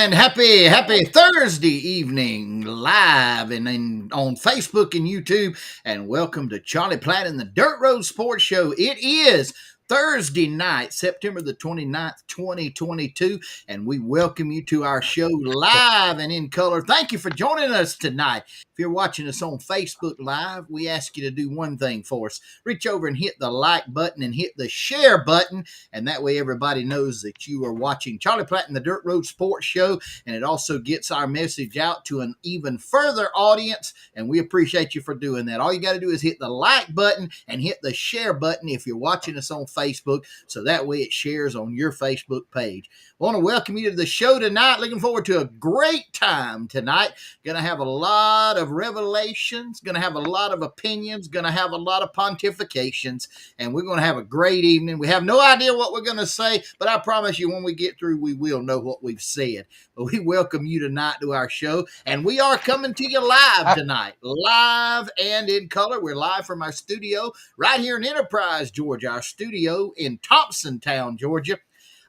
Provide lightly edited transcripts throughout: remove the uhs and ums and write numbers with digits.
And happy Thursday evening live and on Facebook and YouTube. And welcome to Charlie Platt and the Dirt Road Sports Show. It is Thursday night, September the 29th, 2022. And we welcome you to our show live and in color. Thank you for joining us tonight. If you're watching us on Facebook Live, we ask you to do one thing for us. Reach over and hit the like button and hit the share button. And that way everybody knows that you are watching Charlie Platt and the Dirt Road Sports Show. And it also gets our message out to an even further audience. And we appreciate you for doing that. All you got to do is hit the like button and hit the share button if you're watching us on Facebook. So that way it shares on your Facebook page. I want to welcome you to the show tonight. Looking forward to a great time tonight. Going to have a lot of revelations, going to have a lot of opinions, going to have a lot of pontifications, and we're going to have a great evening. We have no idea what we're going to say, but I promise you when we get through, we will know what we've said. But we welcome you tonight to our show, and we are coming to you live tonight, live and in color. We're live from our studio right here in Enterprise, Georgia, our studio in Thompsontown, Georgia.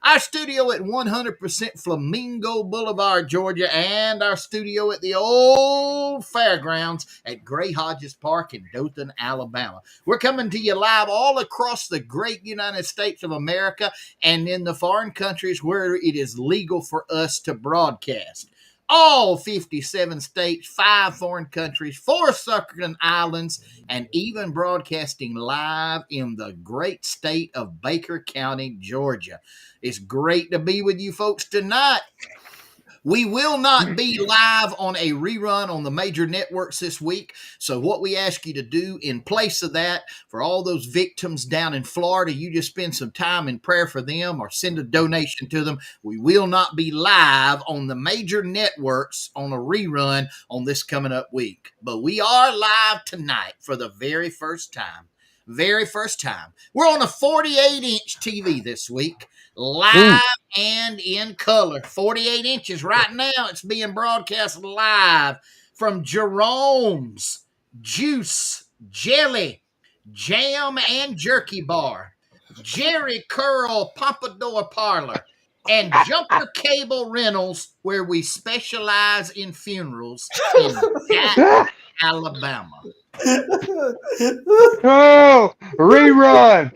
Our studio at 100% Flamingo Boulevard, Georgia, and our studio at the old fairgrounds at Gray Hodges Park in Dothan, Alabama. We're coming to you live all across the great United States of America and in the foreign countries where it is legal for us to broadcast. All 57 states, 5 foreign countries, 4 Southern islands, and even broadcasting live in the great state of Baker County, Georgia. It's great to be with you folks tonight. We will not be live on a rerun on the major networks this week. So what we ask you to do in place of that, for all those victims down in Florida, you just spend some time in prayer for them or send a donation to them. We will not be live on the major networks on a rerun on this coming up week. But we are live tonight for the very first time. Very first time. We're on a 48-inch TV this week, live and in color. 48 inches right now. It's being broadcast live from Jerome's Juice, Jelly, Jam, and Jerky Bar, Jerry Curl Pompadour Parlor, and Jumper Cable Rentals, where we specialize in funerals in Jack, Alabama. Oh, rerun.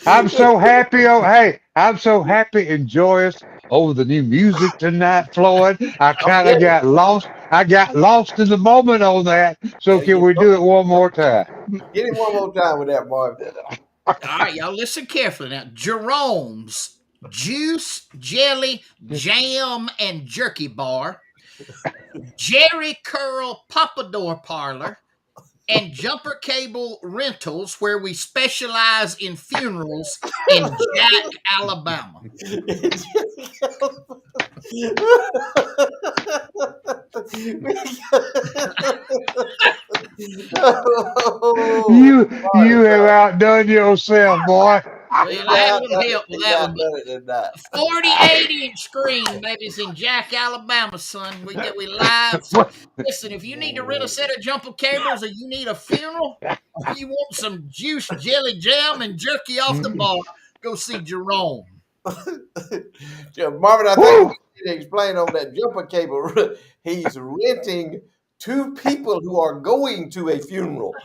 I'm so happy. Oh, hey, I'm so happy and joyous over the new music tonight, Floyd. I kind of got lost. I got lost in the moment on that. So can we do it one more time? Get it one more time with that, boy. All right, y'all listen carefully now. Jerome's Juice, Jelly, Jam, and Jerky Bar, Jerry Curl Pompadour Parlor, and Jumper Cable Rentals, where we specialize in funerals in Jack, Alabama. You have outdone yourself, boy. Well, that would help with that one. 48-inch screen, baby. It's in Jack, Alabama, son. We live. So, listen, if you need to rent a set of jumper cables or you need a funeral or you want some juice, jelly, jam, and jerky off the bar, go see Jerome. Marvin, I think you need to explain on that jumper cable. He's renting 2 people who are going to a funeral.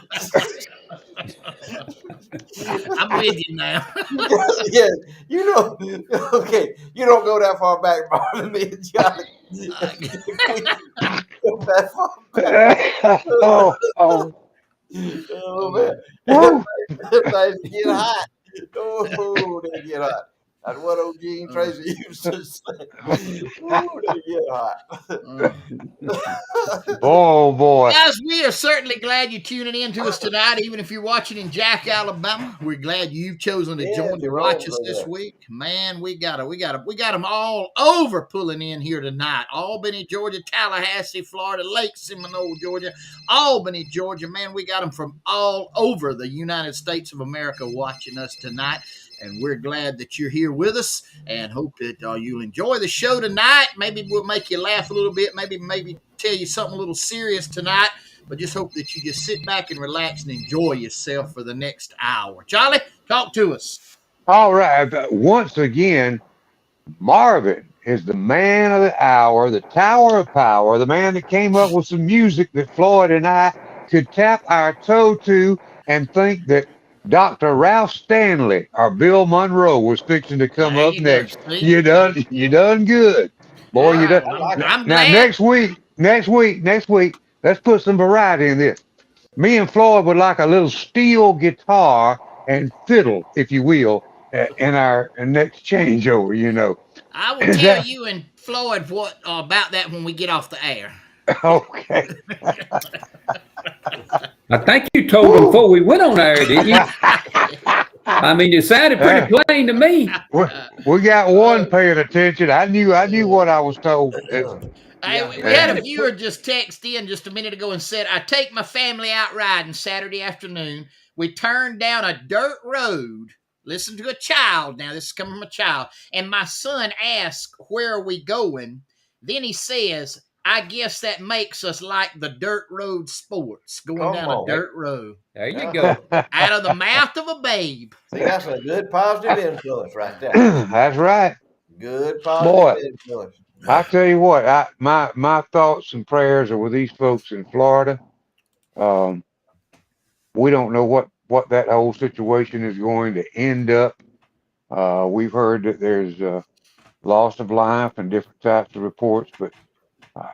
I'm with you now. Yeah, okay, you don't go that far back, Marvin. Me and Johnny. Go that far back. Oh, man. Things get hot. Oh, they get hot. That's what old Gene Tracy used to say. Ooh, they get hot. Oh, boy. Guys, we are certainly glad you're tuning in to us tonight, even if you're watching in Jack, Alabama. We're glad you've chosen to join to watch us this week. Man, we got them all over pulling in here tonight. Albany, Georgia, Tallahassee, Florida, Lake Seminole, Georgia, Albany, Georgia. Man, we got them from all over the United States of America watching us tonight. And we're glad that you're here with us and hope that you'll enjoy the show tonight. Maybe we'll make you laugh a little bit. Maybe tell you something a little serious tonight. But just hope that you just sit back and relax and enjoy yourself for the next hour. Charlie, talk to us. All right. Once again, Marvin is the man of the hour, the tower of power, the man that came up with some music that Floyd and I could tap our toe to and think that Dr. Ralph Stanley or Bill Monroe was fixing to come There up you go. next. See? You done good. Boy, All you right. done. Well, I like it. I'm Now glad. next week, let's put some variety in this. Me and Floyd would like a little steel guitar and fiddle, if you will, in our next changeover. I will Is tell that you and Floyd what about that when we get off the air. okay? I think you told them Woo! before we went on air, didn't you? I mean, it sounded pretty Uh, plain to me. we, we got one Uh, paying attention. I knew what I was told. yeah, We had a Sounded viewer just text in just a minute ago and said, I take my family out riding Saturday afternoon. We turned down a dirt road. Listen to a child now. This is coming from a child. And my son asked, where are we going? Then he says, I guess that makes us like the dirt road sports, going come down a on. dirt road. there you Yeah. go. Out of the mouth of a babe. See, that's a good positive influence right there. That's right, Good positive boy. influence. I tell you what, my thoughts and prayers are with these folks in Florida. Um, we don't know what that whole situation is going to end up. We've heard that there's loss of life and different types of reports, but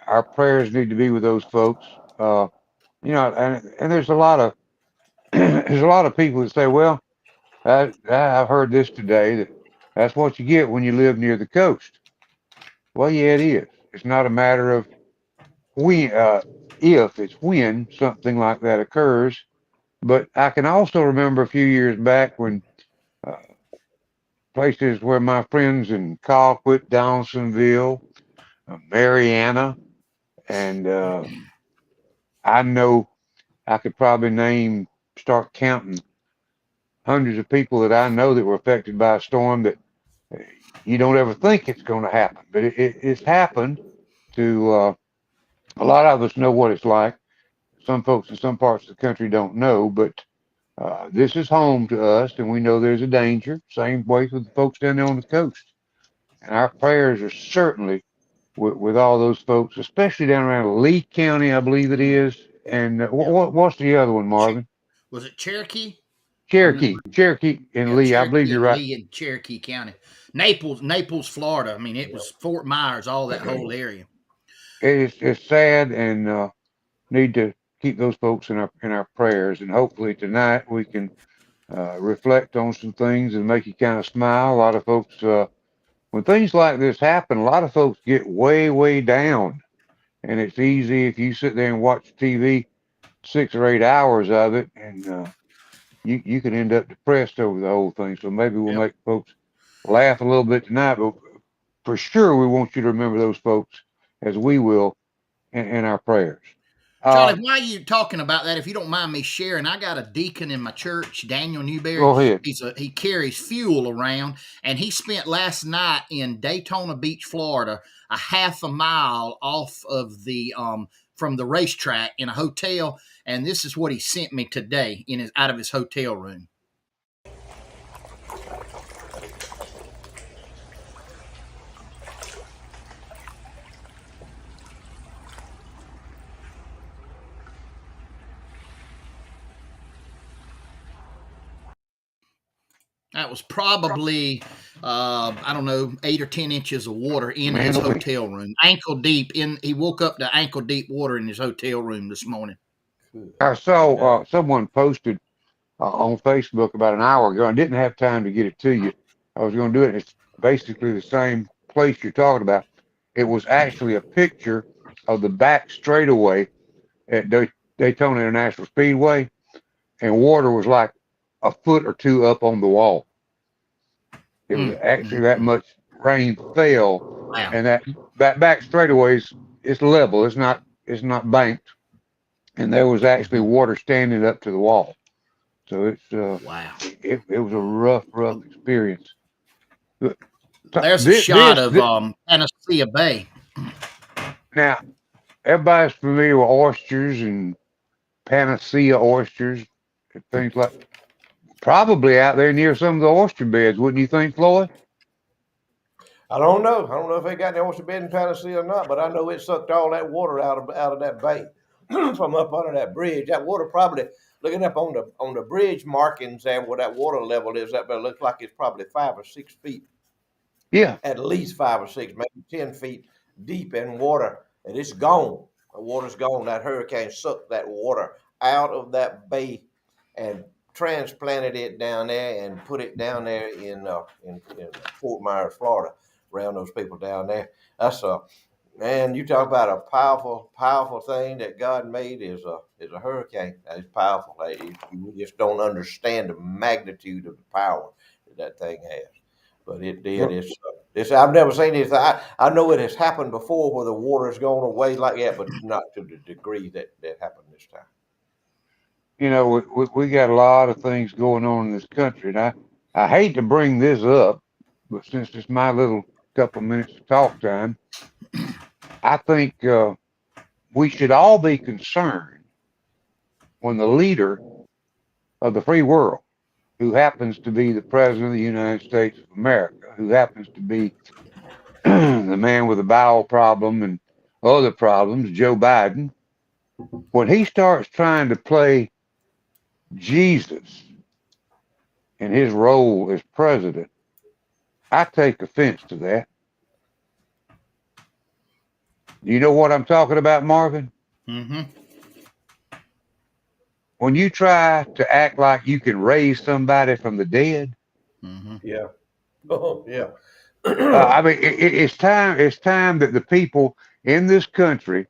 our prayers need to be with those folks. And there's a lot of there's a lot of people that say, well, I've heard this today that that's what you get when you live near the coast. Well, yeah, it is. It's not a matter of when, if, it's when something like that occurs. But I can also remember a few years back when uh, places where my friends in Colquitt, Downsonville, Mariana, and I know I could probably start counting hundreds of people that I know that were affected by a storm that you don't ever think it's going to happen, but it's happened to a lot of us know what it's like. Some folks in some parts of the country don't know, but this is home to us, and we know there's a danger. Same way with the folks down there on the coast. And our prayers are certainly with all those folks, especially down around Lee County, I believe it is. And Yep. what's the other one, Marvin? Was it Cherokee? I remember. Cherokee, and Yeah, Lee. I believe Cherokee you're and right. Lee and Cherokee County. Naples, Florida. I mean, it was Fort Myers, all that whole area. It's sad, and need to keep those folks in our prayers. And hopefully tonight we can reflect on some things and make you kind of smile. A lot of folks, when things like this happen, a lot of folks get way, way down. And it's easy if you sit there and watch TV 6 or 8 hours of it, and you can end up depressed over the whole thing. So maybe we'll Yep. make folks laugh a little bit tonight, but for sure we want you to remember those folks as we will in our prayers. Charlie, Uh, why are you talking about that? If you don't mind me sharing, I got a deacon in my church, Daniel Newberry. Go ahead. He carries fuel around, and he spent last night in Daytona Beach, Florida, a half a mile off of the from the racetrack in a hotel. And this is what he sent me today out of his hotel room. That was probably, I don't know, 8 or 10 inches of water in his Man, hotel room, ankle deep. He woke up to ankle deep water in his hotel room this morning. I saw someone posted on Facebook about an hour ago. I didn't have time to get it to you. I was going to do it. It's basically the same place you're talking about. It was actually a picture of the back straightaway at Daytona International Speedway, and water was like a foot or two up on the wall. It was actually that much rain fell, Wow. and that back straightaway is level. It's not banked, and there was actually water standing up to the wall. So Wow. it was a rough experience. There's a This, shot this, of this Panacea Bay. now everybody's familiar with oysters and Panacea oysters and things like. Probably out there near some of the oyster beds, wouldn't you think, Floyd? I don't know. I don't know if they got any oyster bed in Tennessee or not, but I know it sucked all that water out of that bay from up under that bridge. That water probably looking up on the bridge markings there where that water level is up there looks like it's probably 5 or 6 feet, Yeah. at least 5 or 6, maybe 10 feet deep in water, and it's gone. The water's gone. That hurricane sucked that water out of that bay and transplanted it down there and put it down there in Fort Myers, Florida, around those people down there. That's man. You talk about a powerful thing that God made is a hurricane. It's powerful. You just don't understand the magnitude of the power that thing has. But it did. Well, It's. I've never seen this. I know it has happened before where the water's gone away like that, but not to the degree that happened this time. we got a lot of things going on in this country, and I hate to bring this up, but since it's my little couple minutes of talk time, I think we should all be concerned when the leader of the free world, who happens to be the President of the United States of America, who happens to be the man with a bowel problem and other problems, Joe Biden, when he starts trying to play Jesus in his role as president, I take offense to that. You know what I'm talking about, Marvin? Mm-hmm. When you try to act like you can raise somebody from the dead, Mm-hmm. Yeah. Oh yeah. I mean, it's time. It's time that the people in this country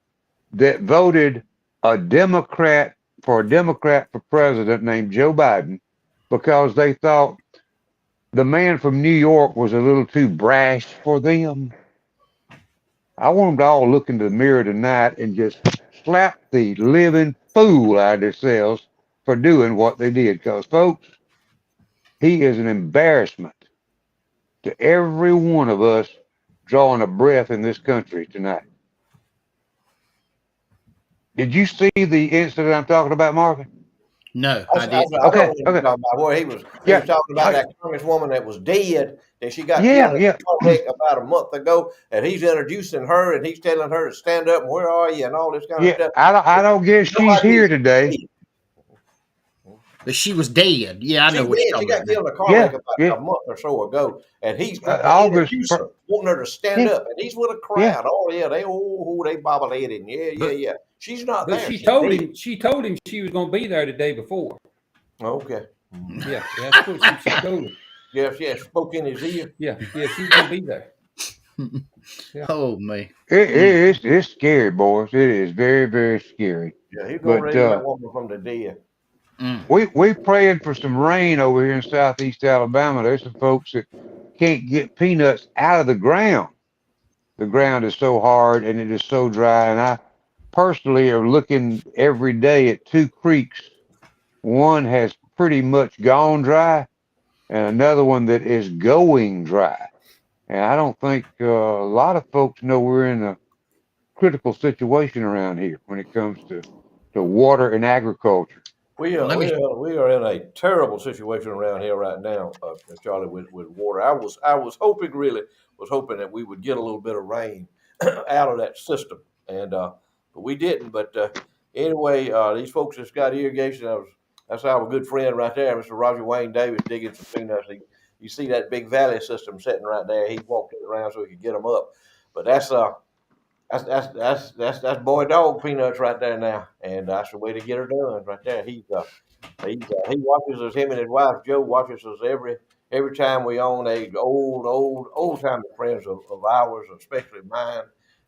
that voted a Democrat a Democrat for president named Joe Biden because they thought the man from New York was a little too brash for them. I want them to all look into the mirror tonight and just slap the living fool out of themselves for doing what they did. Because, folks, he is an embarrassment to every one of us drawing a breath in this country tonight. Did you see the incident I'm talking about, Marvin? No, I I didn't. know Okay, what you're okay. talking about. Where he was Yeah, talking about I, that congresswoman that was dead, that she got killed yeah, in yeah. a car wreck about a month ago, and he's introducing her and he's telling her to stand up and where are you and all this kind of Yeah, stuff. I don't guess she's Nobody here is today. dead. But she was dead. Yeah, I know She what did. you're She talking got about now. killed in a car wreck Yeah, about yeah. a month or so ago, and he's August, introducing her, wanting her to stand yeah, up, and he's with a yeah. crowd. Oh yeah, they bobbleheaded. Yeah, yeah, But yeah. She's not But there. she She's told dead. him she told him she was going to be there the day before. Okay. Yeah, that's what she told him. Yes, yes. Spoke in his ear. Yeah, she was going to be there. Yeah. oh me. It's scary, boys. It is very, very scary. Yeah, he's gonna But raise that woman from the dead. Mm. we praying for some rain over here in southeast Alabama. There's some folks that can't get peanuts out of the ground. The ground is so hard and it is so dry. And I personally are looking every day at two creeks. One has pretty much gone dry, and another one that is going dry. And I don't think a lot of folks know we're in a critical situation around here when it comes to water and agriculture. We Well, are let me. we are we are in a terrible situation around here right now, Charlie, with water. I was hoping that we would get a little bit of rain out of that system, and but we didn't. But anyway, these folks that's got irrigation, that's our good friend right there, Mr. Roger Wayne Davis, digging some peanuts. You see that big valley system sitting right there. He walked it around so he could get them up. But that's boy dog peanuts right there now, and that's the way to get her done right there. He watches us. Him and his wife Joe watches us every time we own a old time friends of ours, especially mine.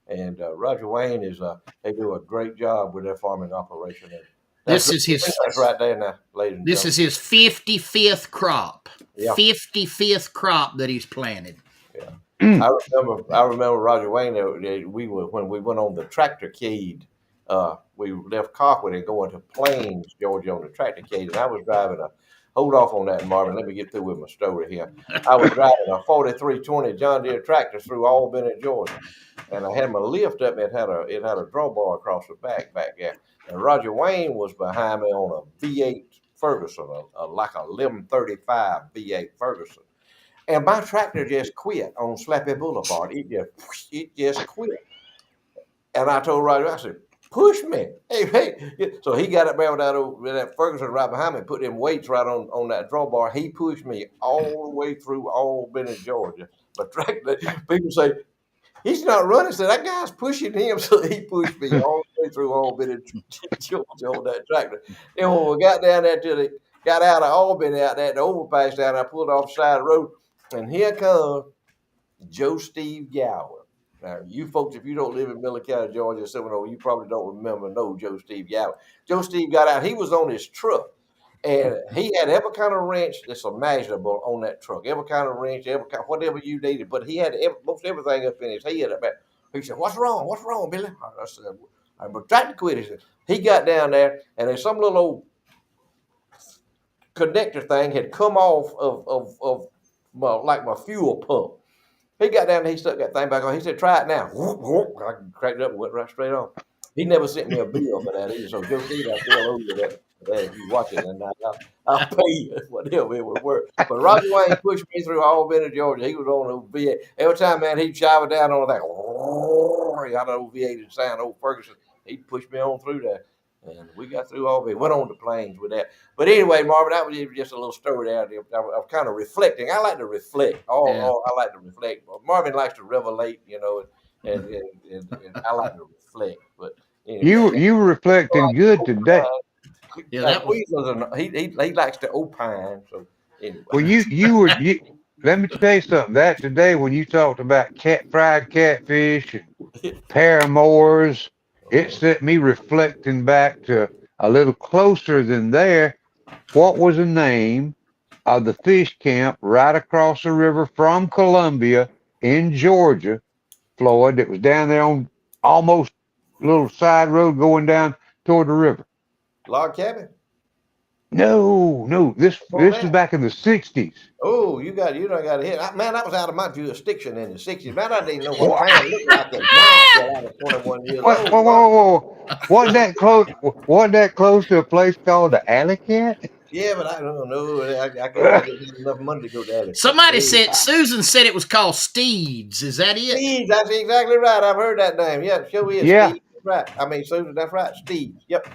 And Roger Wayne is they do a great job with their farming operation. And This is his. that's right there now, ladies and This gentlemen. is his 55th crop. Yeah, 55th crop that he's planted. yeah. Mm. I remember Roger Wayne. We were when we went on the tractor cade. We left Cockwood and going to Plains, Georgia, on the tractor cade, and I was driving a. Hold off on that, Marvin. Let me get through with my story here. I was driving a 4320 John Deere tractor through Albany, Georgia, and I had my lift up. And it had a drawbar across the back there. And Roger Wayne was behind me on a V8 Ferguson, like a 1135 V8 Ferguson. And my tractor just quit on Slappy Boulevard. It just quit. And I told Roger, I said, push me. Hey, hey. So he got up there with that Ferguson right behind me, put them weights right on that drawbar. He pushed me all the way through Albany, Georgia. But tractor, people say, he's not running. So that guy's pushing him. So he pushed me all the way through Albany, Georgia on that tractor. Then when we got down there got out of Albany out there, the overpass down, I pulled off the side of the road. And here comes Joe Steve Gower. Now, you folks, if you don't live in Miller County, Georgia, Seminole, you probably don't know Joe Steve Gower. Joe Steve got out. He was on his truck. And he had every kind of wrench that's imaginable on that truck. Every kind of wrench, whatever you needed. But he had most everything up in his head up there. He said, "What's wrong? What's wrong, Billy?" I said, "I'm trying to quit." He said, he got down there, and there's some little old connector thing had come off of like my fuel pump. He got down there, he stuck that thing back on. He said, "Try it now." I cracked it up and went right straight on. He never sent me a bill for that either. So Joe Steve, I still owe you that. If you watch it, and I'll pay you whatever it was worth. But Roger Wayne pushed me through Albany, Georgia. He was on the VA. Every time, man, he'd shower down on that. He got an old V8 sound, old Ferguson. He'd push me on through there. And we got through Albany. Went on the plains with that. But anyway, Marvin, that was just a little story there. I was kind of reflecting. I like to reflect. I like to reflect. Marvin likes to revelate, and I like to reflect. But anyway, You were reflecting good today. Yeah, that was, he likes to opine. So anyway, Well, let me tell you something. That today when you talked about fried catfish and paramours, it set me reflecting back to a little closer than there. What was the name of the fish camp right across the river from Columbia in Georgia, Floyd? That was down there on almost a little side road going down toward the river. log cabin. No, no, On this was that. back in the '60s. Oh, you don't got to hit. Man, that was out of my jurisdiction in the 60s. Man, I didn't know what What? pan looked like at night till I was 21 years What? old, Whoa, bro. whoa, whoa! Wasn't that close? Wasn't that close to a place called the Alley Cat? Yeah, but I don't know. I guess I didn't have enough money to go to Alley Cat. somebody said Susan said it was called Steeds. Is that it? Steve, that's exactly right. I've heard that name. Yeah, sure is. Yeah, Steve. That's right. I mean, Susan, that's right. Steve. Yep.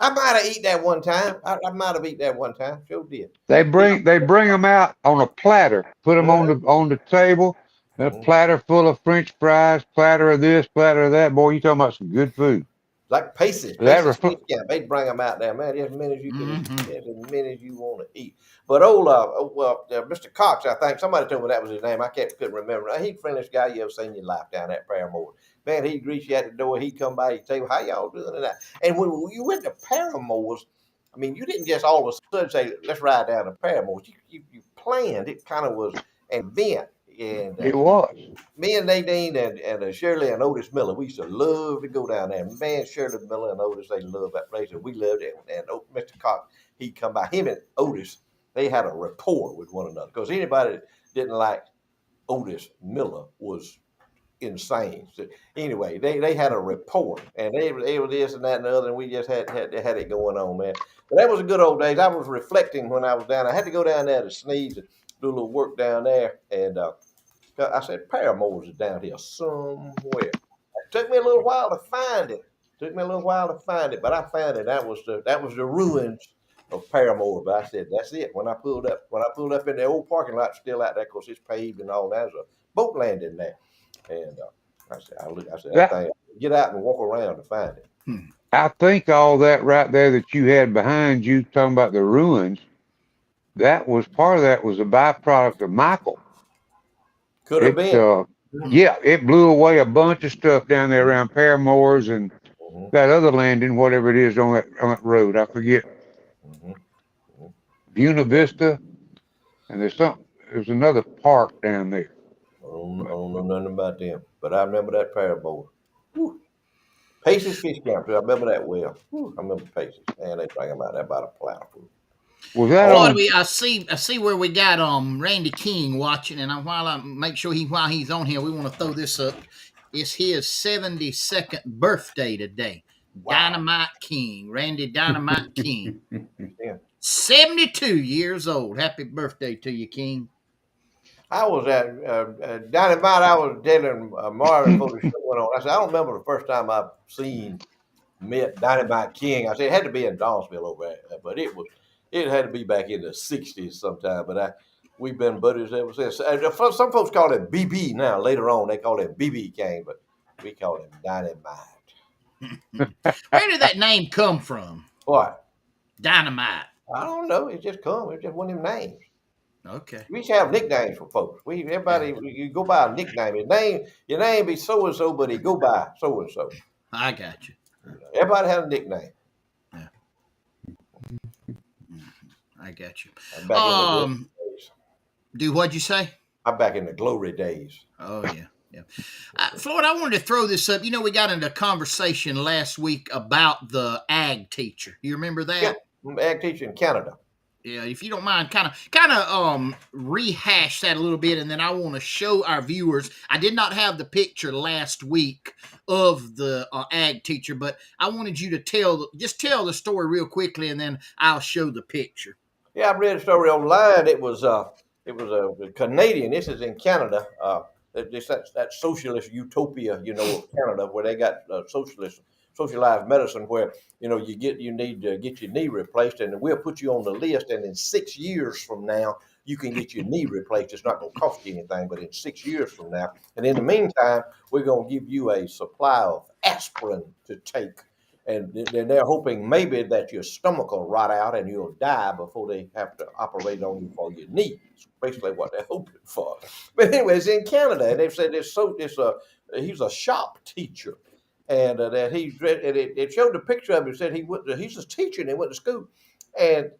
I might have eaten that one time. I might have eaten that one time. Sure did. they bring them out on a platter, put them Uh-huh. on the table, a Uh-huh. platter full of French fries, platter of this, platter of that. Boy, you talking about some good food? Like That Pace's refl- fish camp. They'd bring them out there, man. Just as many as you can eat, Mm-hmm. just as many as you want to eat. But Mr. Cox, I think somebody told me that was his name. Couldn't remember. He's the friendliest guy you ever seen in your life down at Paramore. Man, he'd greet you at the door. He'd come by. He'd tell you how y'all doing and that. And when you went to Paramore's, I mean, you didn't just all of a sudden say, "Let's ride down to Paramore's." You planned. It kind of was an event. And it was. me and Nadine and Shirley and Otis Miller, we used to love to go down there. Man, Shirley Miller and Otis, they love that place, and we loved it. And Mr. Cox, he'd come by. Him and Otis, they had a rapport with one another because anybody that didn't like Otis Miller was insane. So anyway, they had a rapport, and they were this and that and the other, and we just had it going on, man. But that was a good old days. I was reflecting when I was down. I had to go down there to sneeze and do a little work down there, and I said, Paramore's is down here somewhere. It took me a little while to find it. But I found it. That was the ruins of Paramore. But I said, that's it. When I pulled up in the old parking lot, still out there, because it's paved and all that. There's a boat landing there. And I said, that That thing, get out and walk around to find it. I think all that right there that you had behind you, talking about the ruins, that was part of that was a byproduct of Michael. Could have It been. yeah, it blew away a bunch of stuff down there around Paramore's and Mhm, that other landing, whatever it is on that road. I forget. mhm, mhm. Buena Vista, and there's another park down there. I don't know nothing about them, but I remember that Paramore. Whew. Pace's Fish Camp, I remember that well. Whew, I remember Pace's. Man, they bring them out there about a plow. Was that All Floyd, on? I see where we got Randy King watching, and while I make sure while he's on here, we want to throw this up. It's his 72nd birthday today. wow. Dynamite King, Randy Dynamite King, Yeah. 72 years old. Happy birthday to you, King. I was at Dynamite. I was telling Marvin before the show went on. I said, I don't remember the first time I've met Dynamite King. I said it had to be in Dawsonville over there, but it had to be back in the '60s sometime. But we've been buddies ever since. Some folks call him BB now. Later on, they call him BB King, but we call him Dynamite. Where did that name come from? What? Dynamite. I don't know. It just come. It's just one of them names. Okay. We used to have nicknames for folks. You go by a nickname. Your name be so and so, but he go by so and so. I got you. Everybody had a nickname. Yeah. I got you. I'm back in the glory days. What'd you say? I'm back in the glory days. Oh yeah. Yeah. Floyd, I wanted to throw this up. We got into a conversation last week about the ag teacher. You remember that? Yeah, I'm ag teacher in Canada. Yeah, if you don't mind, kind of rehash that a little bit, and then I want to show our viewers. I did not have the picture last week of the ag teacher, but I wanted you to tell the story real quickly, and then I'll show the picture. Yeah, I read a story online. It was a Canadian. This is in Canada. It's that socialist utopia, of Canada, where they got socialized medicine, where you need to get your knee replaced, and we'll put you on the list, and in 6 years from now you can get your knee replaced. It's not going to cost you anything, but in 6 years from now, and in the meantime, we're going to give you a supply of aspirin to take. And they're hoping maybe that your stomach will rot out and you'll die before they have to operate on you for your knee. That's basically what they're hoping for. But anyways, in Canada, and they've said he's a shop teacher, and that it showed the picture of him. It said he's a teacher and he went to school, and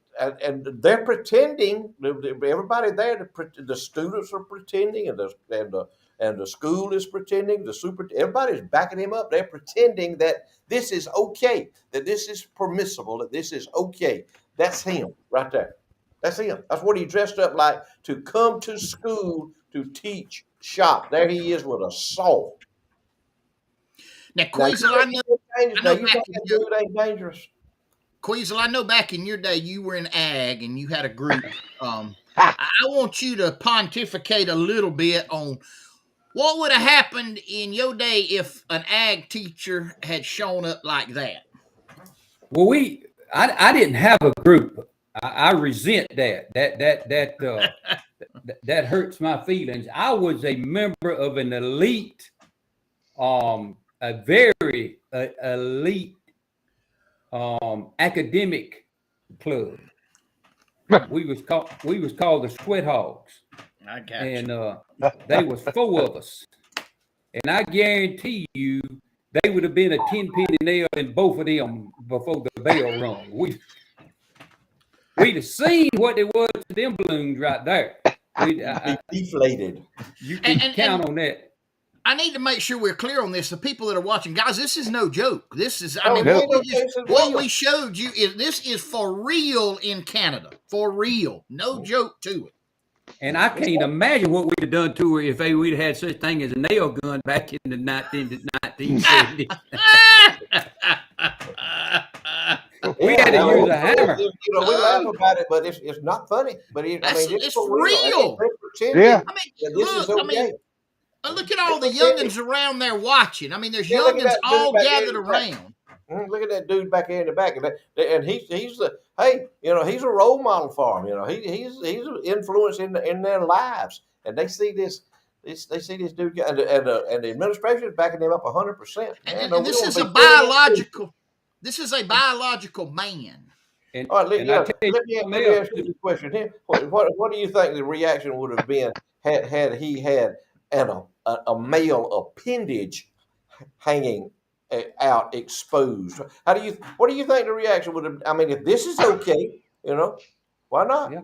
they're pretending. Everybody there, the students are pretending, and the school is pretending. Everybody's backing him up. They're pretending that this is okay, that this is permissible, that this is okay. That's him right there. That's him. That's what he dressed up like to come to school to teach shop. There he is with a saw. Now, Queasel, I know you think that dude ain't dangerous? Queasel, I know back in your day you were in ag and you had a group. I want you to pontificate a little bit on what would have happened in your day if an ag teacher had shown up like that. Well, I didn't have a group. I resent that. That hurts my feelings. I was a member of an elite, a very elite academic club. We was called the Sweat Hogs. I got and they was 4 of us, and I guarantee you they would have been a 10-penny nail in both of them before the bell rung. We'd have seen what it was to them balloons right there. Deflated. You can count on that. I need to make sure we're clear on this. The people that are watching, guys, this is no joke. This is, what we showed you this is for real in Canada, for real, no joke to it. And I can't imagine what we'd have done to her if we'd had such thing as a nail gun back in the 1970s. We had to use a hammer. We laugh about it, but it's not funny. But it's for real. Yeah. Look at all the youngins around there watching. There's youngins all gathered around. Look at that dude back here in the back, and he's a role model for them. He's an influence in their lives, and they see this dude, and the administration is backing him up 100%. And this is a biological. This is a biological man. All right, let me ask you a question here. What do you think the reaction would have been had he had a male appendage hanging out exposed? What do you think the reaction would have? If this is okay, why not? Yeah.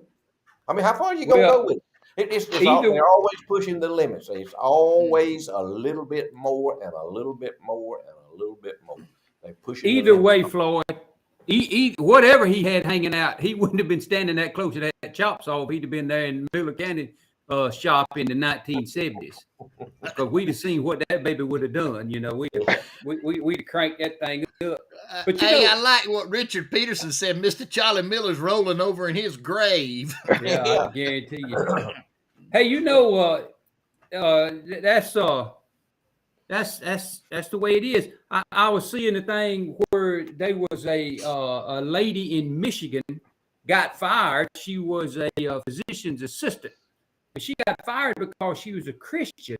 How far are you gonna go with it? They're always pushing the limits. It's always a little bit more and a little bit more and a little bit more. They push. Either way, Floyd. Whatever he had hanging out, he wouldn't have been standing that close to that chop saw if he'd have been there in Miller County shop in the 1970s. Because we'd have seen what that baby would have done. We'd crank that thing up. But I like what Richard Peterson said. Mr. Charlie Miller's rolling over in his grave. Yeah, I guarantee you. Hey, that's the way it is. I was seeing a thing where there was a lady in Michigan got fired. She was a physician's assistant, but she got fired because she was a Christian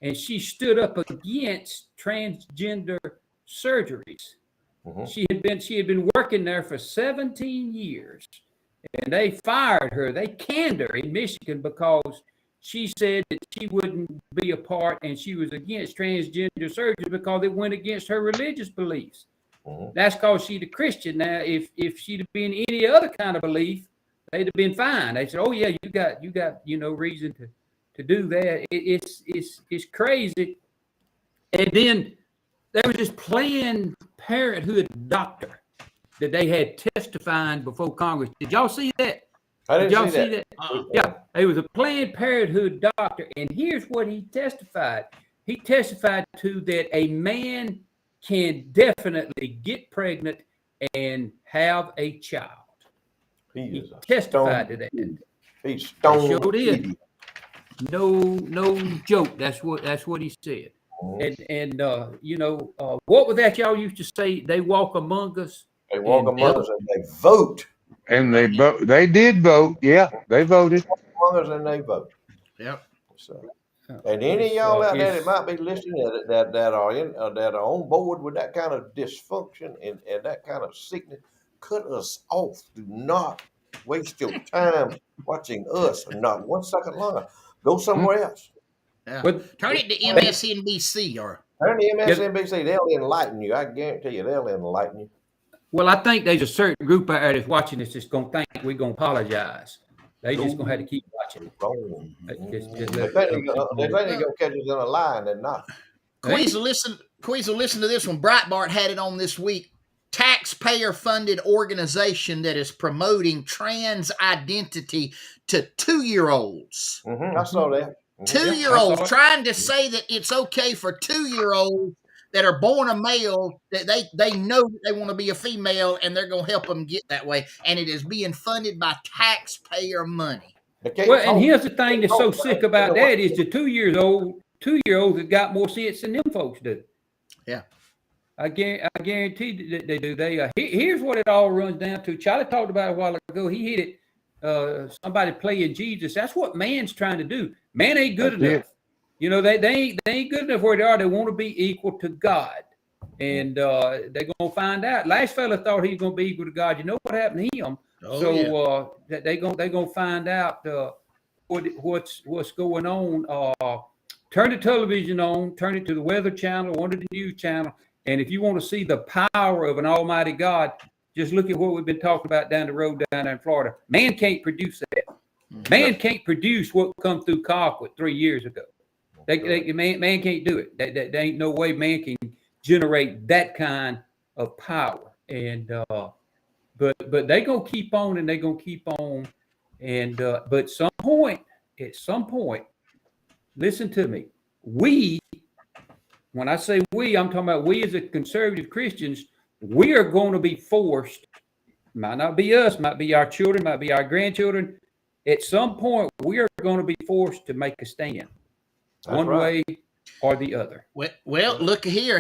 and she stood up against transgender surgeries. Mm-hmm. She had been working there for 17 years, and they fired her. They canned her in Michigan because she said that she wouldn't be a part, and she was against transgender surgery because it went against her religious beliefs. Mm-hmm. That's because she's a Christian. Now, if she'd have been any other kind of belief, they'd have been fine. They said, "Oh yeah, you got reason to do that." It's crazy. And then there was this Planned Parenthood doctor that they had testifying before Congress. Did y'all see that? I Did didn't y'all see that? Uh-uh. Yeah, he was a Planned Parenthood doctor, and here's what he testified. He testified to that a man can definitely get pregnant and have a child. He testified to that. He's They stone. sure did. No joke. That's what he said. And what was that y'all used to say? They walk among us. They walk and among us and they vote. And they did vote. Yeah, they voted. Among us and they vote. Yep. So, and any of It's, y'all out there it's- that might be listening that are on board with that kind of dysfunction and that kind of sickness, cut us off. Do not waste your time watching us not 1 second longer. Go somewhere else. Yeah. But- Turn it to MSNBC or Turn to MSNBC. They'll enlighten you. I guarantee you, they'll enlighten you. Well, I think there's a certain group out there that's watching this that's going to think we're going to apologize. They just going to have to keep watching. Wrong. Just They let- think they're going to catch us in a lie, and they're not. Queasel, listen to this one. Breitbart had it on this week. Taxpayer-funded organization that is promoting trans identity to 2-year-olds. Mm-hmm. I saw that. Mhm. 2-year-olds I saw it. trying to say that it's okay for 2-year-olds that are born a male, that they know that they want to be a female, and they're going to help them get that way. And it is being funded by taxpayer money. Well, and here's the thing that's so sick about that is the 2-year-olds have got more sense than them folks do. Yeah. I guarantee that they do. Here's what it all runs down to. Charlie talked about it a while ago. He hit it. Somebody playing Jesus. That's what man's trying to do. Man ain't good enough. You know, they ain't good enough where they are. They want to be equal to God, and they're gonna find out. Last fella thought he was gonna be equal to God. You know what happened to him? They're gonna find out what's going on. Turn the television on. Turn it to the Weather Channel, one of the news channel. And if you want to see the power of an almighty God, just look at what we've been talking about down the road down there in Florida. Man can't produce that. Man can't produce what come through Colquitt 3 years ago. Man can't do it. There ain't no way man can generate that kind of power. And but they gonna keep on and they gonna keep on. And but at some point, listen to me. When I say we, I'm talking about we as a conservative Christians, we are going to be forced, might not be us, might be our children, might be our grandchildren. At some point, we are going to be forced to make a stand, one way or the other. Well, look here.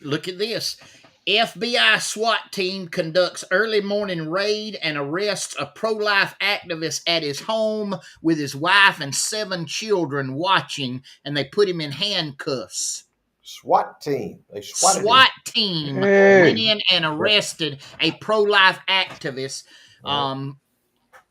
Look at this. FBI SWAT team conducts early morning raid and arrests a pro-life activist at his home with his wife and 7 children watching, and they put him in handcuffs. SWAT team. SWAT team went in and arrested a pro-life activist. I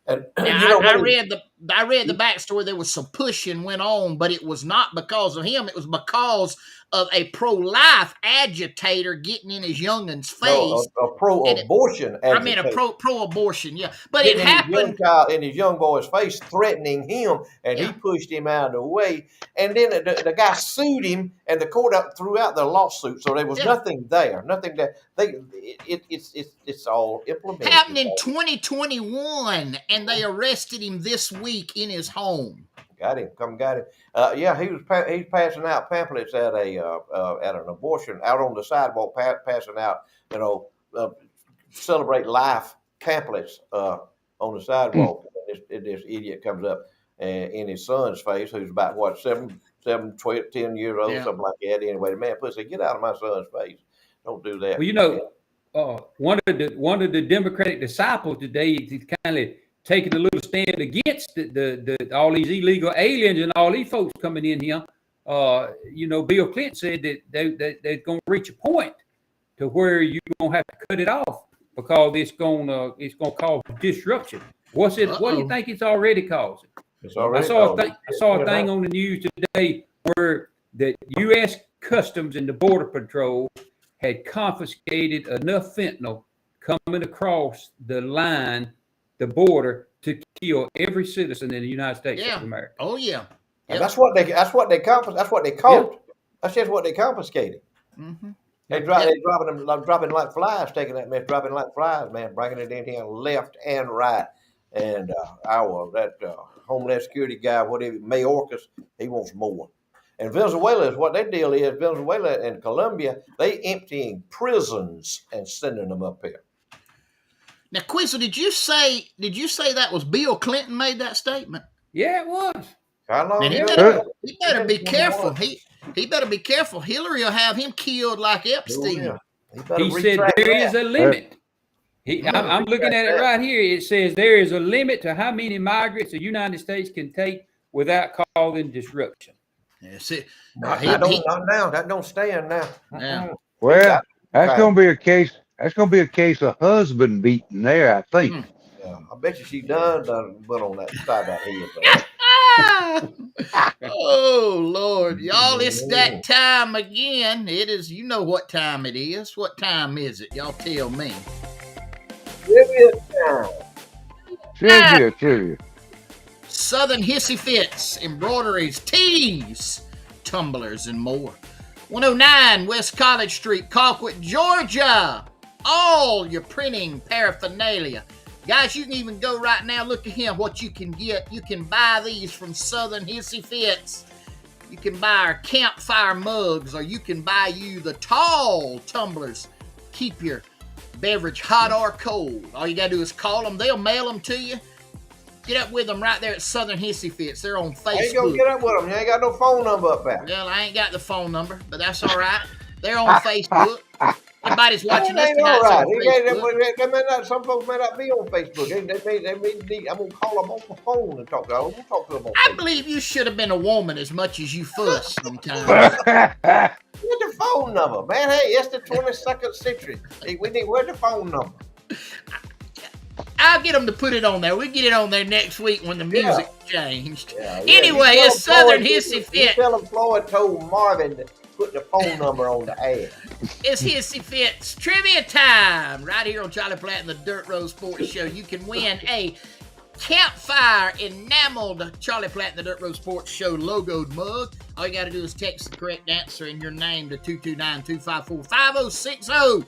read the backstory. There was some pushing went on, but it was not because of him. It was because of a pro-life agitator getting in his youngin's face. No, a pro-abortion agitator. I mean, a pro-abortion, yeah. But it happened in his young boy's face, threatening him, and he pushed him out of the way. And then the guy sued him, and the court threw out the lawsuit. So there was nothing there. Nothing that it's all implemented. Happened in 2021, and they arrested him this week in his home. Got him. He's passing out pamphlets at an abortion out on the sidewalk, passing out celebrate life pamphlets on the sidewalk. This idiot comes up in his son's face, who's about what 10 years old, Yeah. something like that. Anyway, the man said, "Get out of my son's face! Don't do that." Well, one of the Democratic disciples today is kind of taking a little stand against the all these illegal aliens and all these folks coming in here. Bill Clinton said that they're going to reach a point to where you're going to have to cut it off because it's going to cause disruption. What do you think it's already causing? It's already I saw a thing on the news today where the U.S. Customs and the Border Patrol had confiscated enough fentanyl coming across the line, the border, to kill every citizen in the United States of America. Oh yeah. And that's what they caught. That's just what they confiscated. Mm-hmm. They're dropping like flies, taking that mess, dropping like flies, man, bringing it in here left and right. And that Homeland Security guy, whatever, Mayorkas, he wants more. And Venezuela is what their deal is. Venezuela and Colombia, they emptying prisons and sending them up here. Now, Quizzer, did you say that was Bill Clinton made that statement? Yeah, it was. How long? And he better be careful. He better be careful. Hillary will have him killed like Epstein. Oh, yeah. He said there is a limit. I'm looking at it right here. It says there is a limit to how many migrants the United States can take without causing disruption. That's it. Not now. That don't stand now. Yeah. Well, that's going to be a case. That's going to be a case of husband beating there, I think. Yeah, I bet you she done went on that side of that head. Oh Lord, y'all! It's that time again. It is. You know what time it is. What time is it? Y'all tell me. Trivia. Southern Hissy Fits, embroideries, tees, tumblers, and more. 109 West College Street, Colquitt, Georgia. All your printing paraphernalia. Guys, you can even go right now. Look at him, what you can get. You can buy these from Southern Hissy Fits. You can buy our campfire mugs, or you can buy you the tall tumblers. Keep your beverage hot or cold. All you got to do is call them. They'll mail them to you. Get up with them right there at Southern Hissy Fits. They're on Facebook. I ain't gonna get up with them. You ain't got no phone number up there. Well, I ain't got the phone number, but that's all right. They're on Facebook. Everybody's watching us tonight. All right. Some folks may not be on Facebook. I'm gonna call them on the phone and talk to them. We'll talk to them on I Facebook. believe you should have been a woman as much as you fuss sometimes. Where's the phone number, man? Hey, it's the 22nd century. Hey, where's the phone number? I'll get them to put it on there. We'll get it on there next week when the music changed. Yeah. Anyway, it's Southern Hissy Fit. Tell them Floyd told Marvin to put the phone number on the ad. It's Hissy Fit's trivia time right here on Charlie Platt and the Dirt Road Sports Show. You can win a campfire enameled Charlie Platt and the Dirt Road Sports Show logoed mug. All you got to do is text the correct answer and your name to 229-254-5060.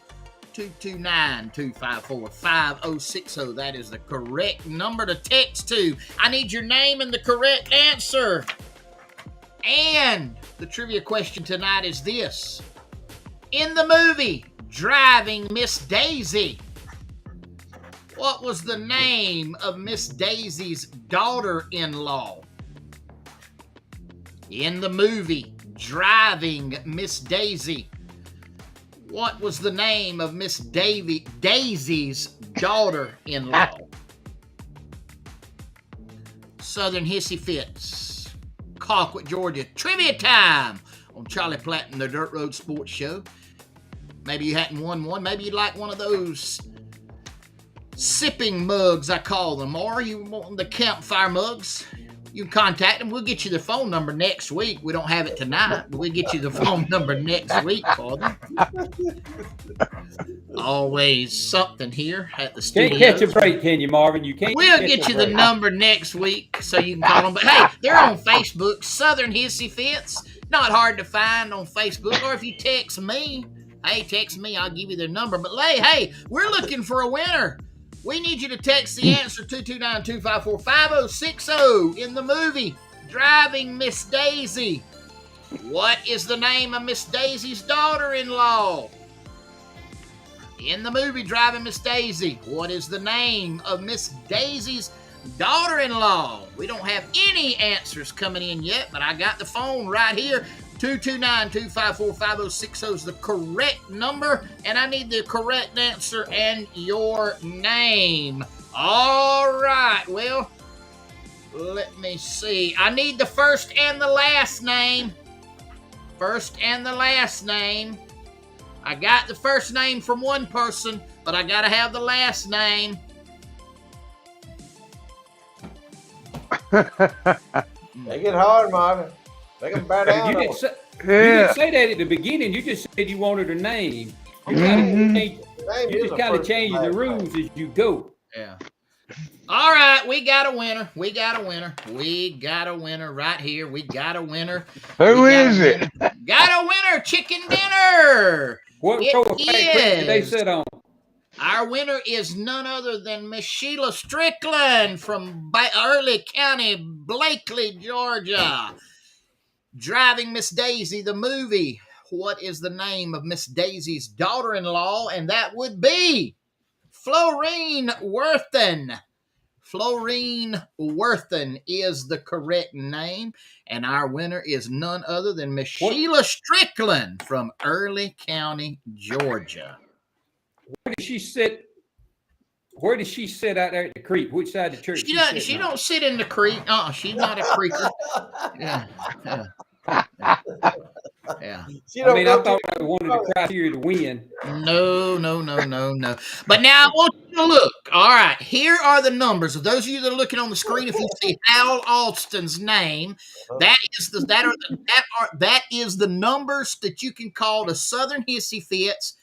229-254-5060. That is the correct number to text to. I need your name and the correct answer. And the trivia question tonight is this. In the movie Driving Miss Daisy, what was the name of Miss Daisy's daughter-in-law? In the movie Driving Miss Daisy, what was the name of Miss Daisy's daughter-in-law? Southern Hissy Fits, Colquitt, Georgia. Trivia time on Charlie Platt and the Dirt Road Sports Show. Maybe you hadn't won one. Maybe you'd like one of those sipping mugs, I call them, or you want the campfire mugs. You can contact them. We'll get you the phone number next week. We don't have it tonight, but we'll get you the phone number next week for them. Always something here at the studio. Can't catch a break, can you, Marvin? You can't. We'll get you the number next week so you can call them. But hey, they're on Facebook, Southern Hissy Fits. Not hard to find on Facebook. Or if you text me, I'll give you their number. But hey, we're looking for a winner. We need you to text the answer 229-254-5060. In the movie Driving Miss Daisy, what is the name of Miss Daisy's daughter-in-law? In the movie Driving Miss Daisy, what is the name of Miss Daisy's daughter-in-law. We don't have any answers coming in yet, but I got the phone right here. 229-254-5060 is the correct number, and I need the correct answer and your name. All right, well, let me see. I need the first and the last name. First and the last name. I got the first name from one person, but I gotta have the last name. They get hard, Marvin. They can bear down. You didn't Yeah. say that at the beginning. You just said you wanted her name. You Mhm. just kind of changing the rules as you go. Yeah. All right, we got a winner. We got a winner. We got a winner right here. We got a winner. Who is it? Got a winner, chicken dinner. What It row of Fat Creek did they is. sit on? Our winner is none other than Miss Sheila Strickland from Early County, Blakely, Georgia. Driving Miss Daisy, the movie. What is the name of Miss Daisy's daughter-in-law? And that would be Florine Worthen. Florine Worthen is the correct name, and our winner is none other than Miss Sheila Strickland from Early County, Georgia. Where did she sit? Where does she sit out there at the creek? Which side of the church? She don't sit in the creek. She's not a creeker. Yeah. Yeah. I thought I wanted the criteria to win. No. But now I want you to look. All right, here are the numbers. Of those of you that are looking on the screen, if you see Hal Alston's name, that is the numbers that you can call the Southern Hissy Fits.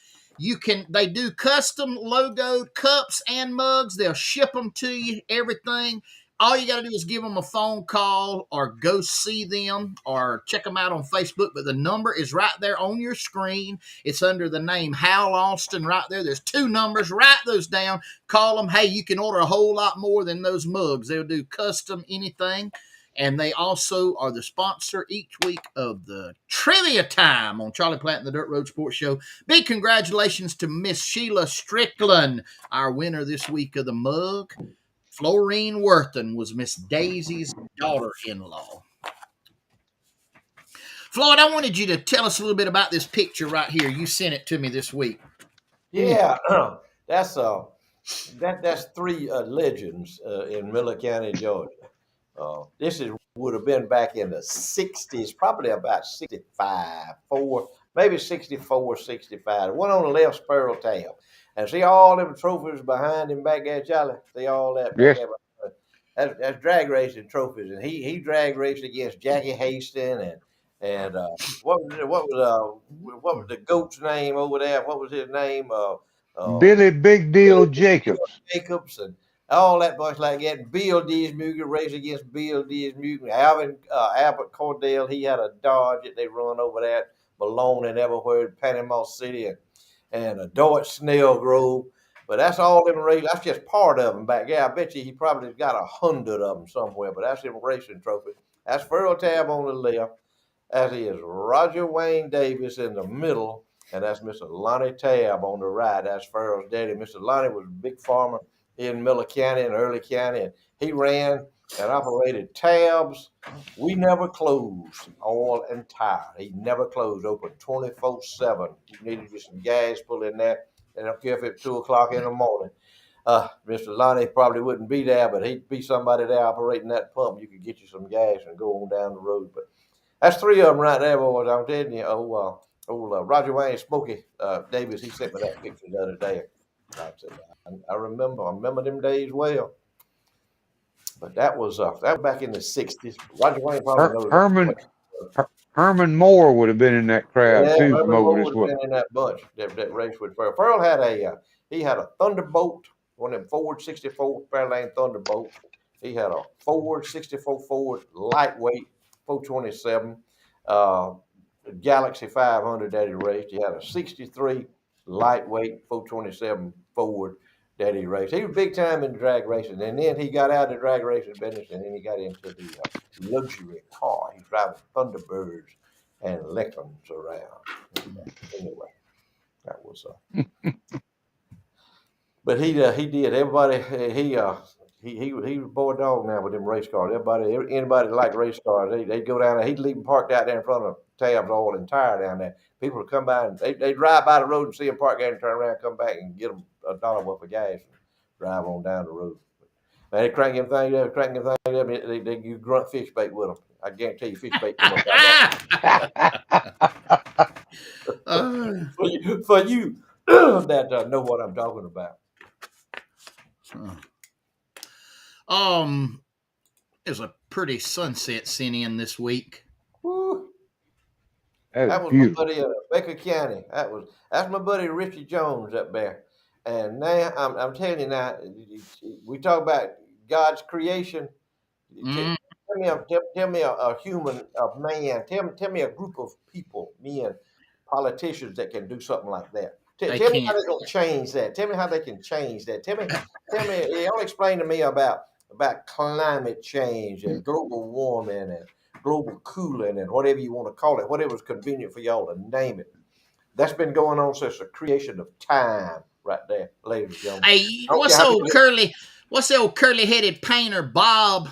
They do custom logoed cups and mugs. They'll ship them to you, everything. All you got to do is give them a phone call or go see them or check them out on Facebook. But the number is right there on your screen. It's under the name Hal Alston right there. There's 2 numbers. Write those down. Call them. Hey, you can order a whole lot more than those mugs. They'll do custom anything. And they also are the sponsor each week of the trivia time on Charlie Platt and the Dirt Road Sports Show. Big congratulations to Miss Sheila Strickland, our winner this week of the mug. Florine Worthen was Miss Daisy's daughter-in-law. Floyd, I wanted you to tell us a little bit about this picture right here. You sent it to me this week. Yeah, that's 3 legends in Miller County, Georgia. This would have been back in the 60s, probably about 65, maybe 64, 65. The one on the left, Sparrow Tail. And see all them trophies behind him back there, Charlie? See all that back Yes. there? That's drag racing trophies. And he drag raced against Jackie Haston and what was the goat's name over there? What was his name? Billy Big Deal Jacobs. Jacobs and all that bunch like that. And Bill Dismugen raced against Bill Dismugen. Albert Cordell, he had a Dodge that they run over there, Malone and everywhere in Panama City, and a Deutsch Snellgrove. But that's all them races. That's just part of them back there. I bet you he probably got 100 of them somewhere. But that's them racing trophies. That's Furrow Tab on the left. As is Roger Wayne Davis in the middle, and that's Mr. Lonnie Tabb on the right. That's Furrow's daddy. Mr. Lonnie was a big farmer in Miller County and Early County, and he ran and operated Tabs. We never closed, oil and tire. He never closed, open 24/7. You needed just some gas pull in there. They don't care if it's 2 o'clock in the morning. Mr. Lonnie probably wouldn't be there, but he'd be somebody there operating that pump. You could get you some gas and go on down the road. But that's 3 of them right there, boys. I'm telling you. Roger Wayne Smokey Davis, he sent me that picture the other day. I remember them days well. But that was back in the 60s. Roger Wayne probably knows. Herman Moore would have been in that crowd too. Herman From Moore over this would way. have been in that bunch that raced with Farrell. Farrell had a Thunderbolt, one of them Ford 64 Fairlane Thunderbolts. He had a Ford 64 Ford lightweight 427 Galaxy 500 that he raced. He had a 63 lightweight 427 Ford that he raced. He was big time in drag racing, and then he got out of the drag racing business, and then he got into the luxury car. He's driving Thunderbirds and Lincolns around. Anyway, that was. But he did. Everybody he was boy dog now with them race cars. Anybody that like race cars, they go down there. He'd leave them parked out there in front of Tabs Oil and Tire down there. People would come by and they drive by the road and see him parked there and turn around, come back and get them $1 worth of gas and drive on down the road. They crank them things up, you grunt fish bait with them. I guarantee you fish bait come up for you that know what I'm talking about. There's a pretty sunset sent in this week. Woo. That was beautiful. My buddy Baker County. That's my buddy Richie Jones up there. And now I'm telling you now, we talk about God's creation. Mm. Tell me a human, a man. Tell me a group of people, men, politicians that can do something like that. Tell me how they're gonna change that. Tell me how they can change that. Tell me. Y'all explain to me about climate change and global warming and global cooling and whatever you want to call it, whatever's convenient for y'all to name it. That's been going on since the creation of time, right there, ladies and gentlemen. Hey, what's the old curly-headed painter Bob?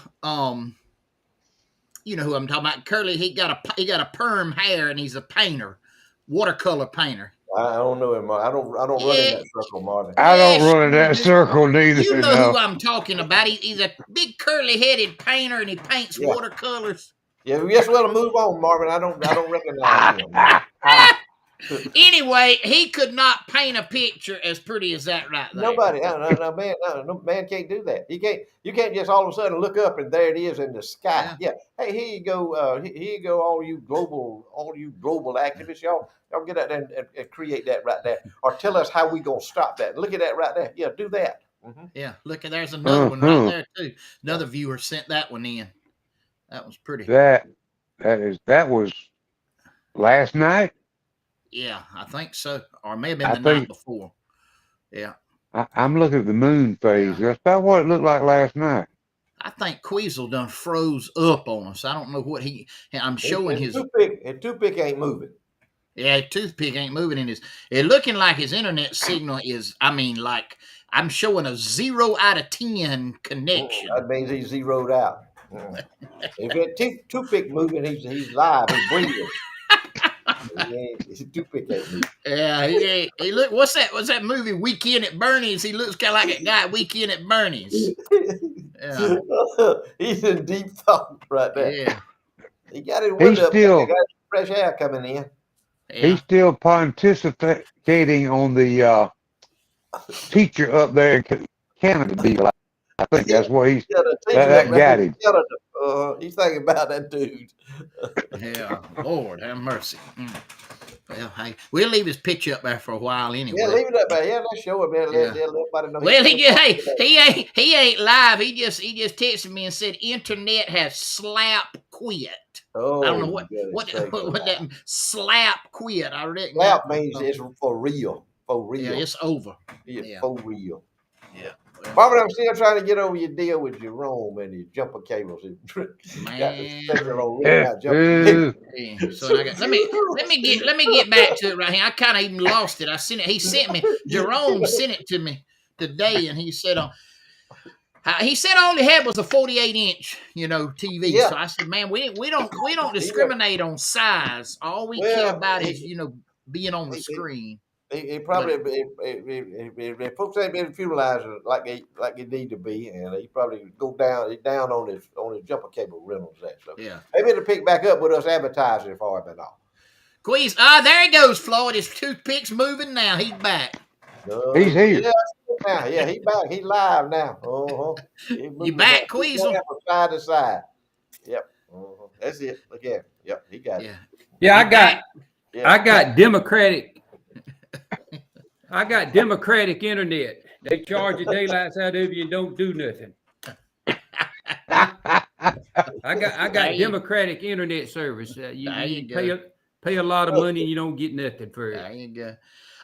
You know who I'm talking about. Curly, he got a perm hair and he's a painter, watercolor painter. I don't know him. I don't run in that circle, Martin. I don't run in that circle neither. You know who I'm talking about. He's a big curly-headed painter and he paints watercolors. Yeah, we just want to move on, Marvin. I don't recognize him. Anyway, he could not paint a picture as pretty as that right there. Nobody, no man can't do that. You can't just all of a sudden look up and there it is in the sky. Yeah. Hey, here you go. Here you go, all you global activists, y'all get out there and create that right there, or tell us how we gonna stop that. Look at that right there. Yeah, do that. Mm-hmm. Yeah, look at there's another one right there too. Another viewer sent that one in. That was pretty. That was last night. Yeah, I think so. Or it may have been the night before. Yeah. I'm looking at the moon phase. That's about what it looked like last night. I think Queasel done froze up on us. I don't know what I'm showing his toothpick ain't moving. Yeah, toothpick ain't moving in his. It looking like his internet signal is. I mean, like I'm showing a 0 out of 10 connection. That means he's zeroed out. If that toothpick moving, he's live. He's breathing. Yeah, he look. What's that movie? Weekend at Bernie's. He looks kind of like a guy at Weekend at Bernie's. Yeah. He's in deep thought right there. Yeah, he got his window up. He got fresh air coming in. Yeah. He's still pontificating on the teacher up there in Canada deal. I think that's what that got him. He's thinking about that dude. Yeah, Lord have mercy. Well, hey, we'll leave his picture up there for a while anyway. Yeah, leave it up there. Yeah, let's show it, man. Let everybody know. Well, he ain't live. He just texted me and said internet has slap quit. Oh, I don't know what that slap quit. I reckon slap means it's for real. For real. Yeah, it's over. It's for real. Yeah. Marvin, I'm still trying to get over your deal with Jerome and his jumper cables. Man. So let me get back to it right here. I kind of even lost it. Jerome sent it to me today, and he said all he had was a 48-inch, TV. Yeah. So I said, man, we don't discriminate on size. All we care about is being on the screen. He probably if folks ain't been futilized like they need to be, and he probably go down on his jumper cable rentals. So yeah, maybe it'll pick back up with us advertising for him and all. Quiz, there he goes, Floyd. His toothpick's moving now. He's back. He's here. Yeah, he's back. He's live now. You back, Queasel? From side to side. Yep. That's it. Look at him. Yep, he got it. Yeah, I got Democratic. I got Democratic internet. They charge the daylights out of you and don't do nothing. I got Democratic internet service. You pay a lot of money and you don't get nothing for it. There you go.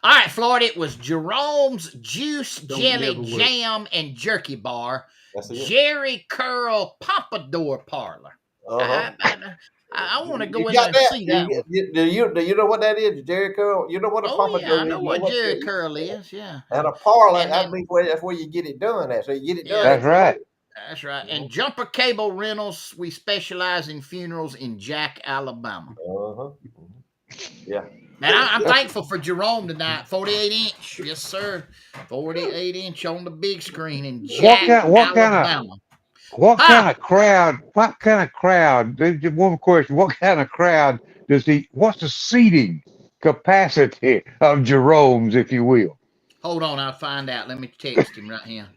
All right, Floyd. It was Jerome's Juice, Jelly, Jam, and Jerky Bar. Jerry Curl Pompadour Parlor. I want to go in there and see that. Do you know what that is, Jerry Curl? You know what a pompadour is? Yeah, I know what Jerry Curl is. Yeah. And a parlor, that's where you get it done at. So you get it done. That's right. That's right. And Jumper Cable Rentals, we specialize in funerals in Jack, Alabama. Uh-huh. Yeah. Man, I'm thankful for Jerome tonight. 48 inch. Yes, sir. 48 inch on the big screen in Jack, Alabama. What kind of crowd? What kind of crowd? One question: what kind of crowd does he? What's the seating capacity of Jerome's, if you will? Hold on, I'll find out. Let me text him right here.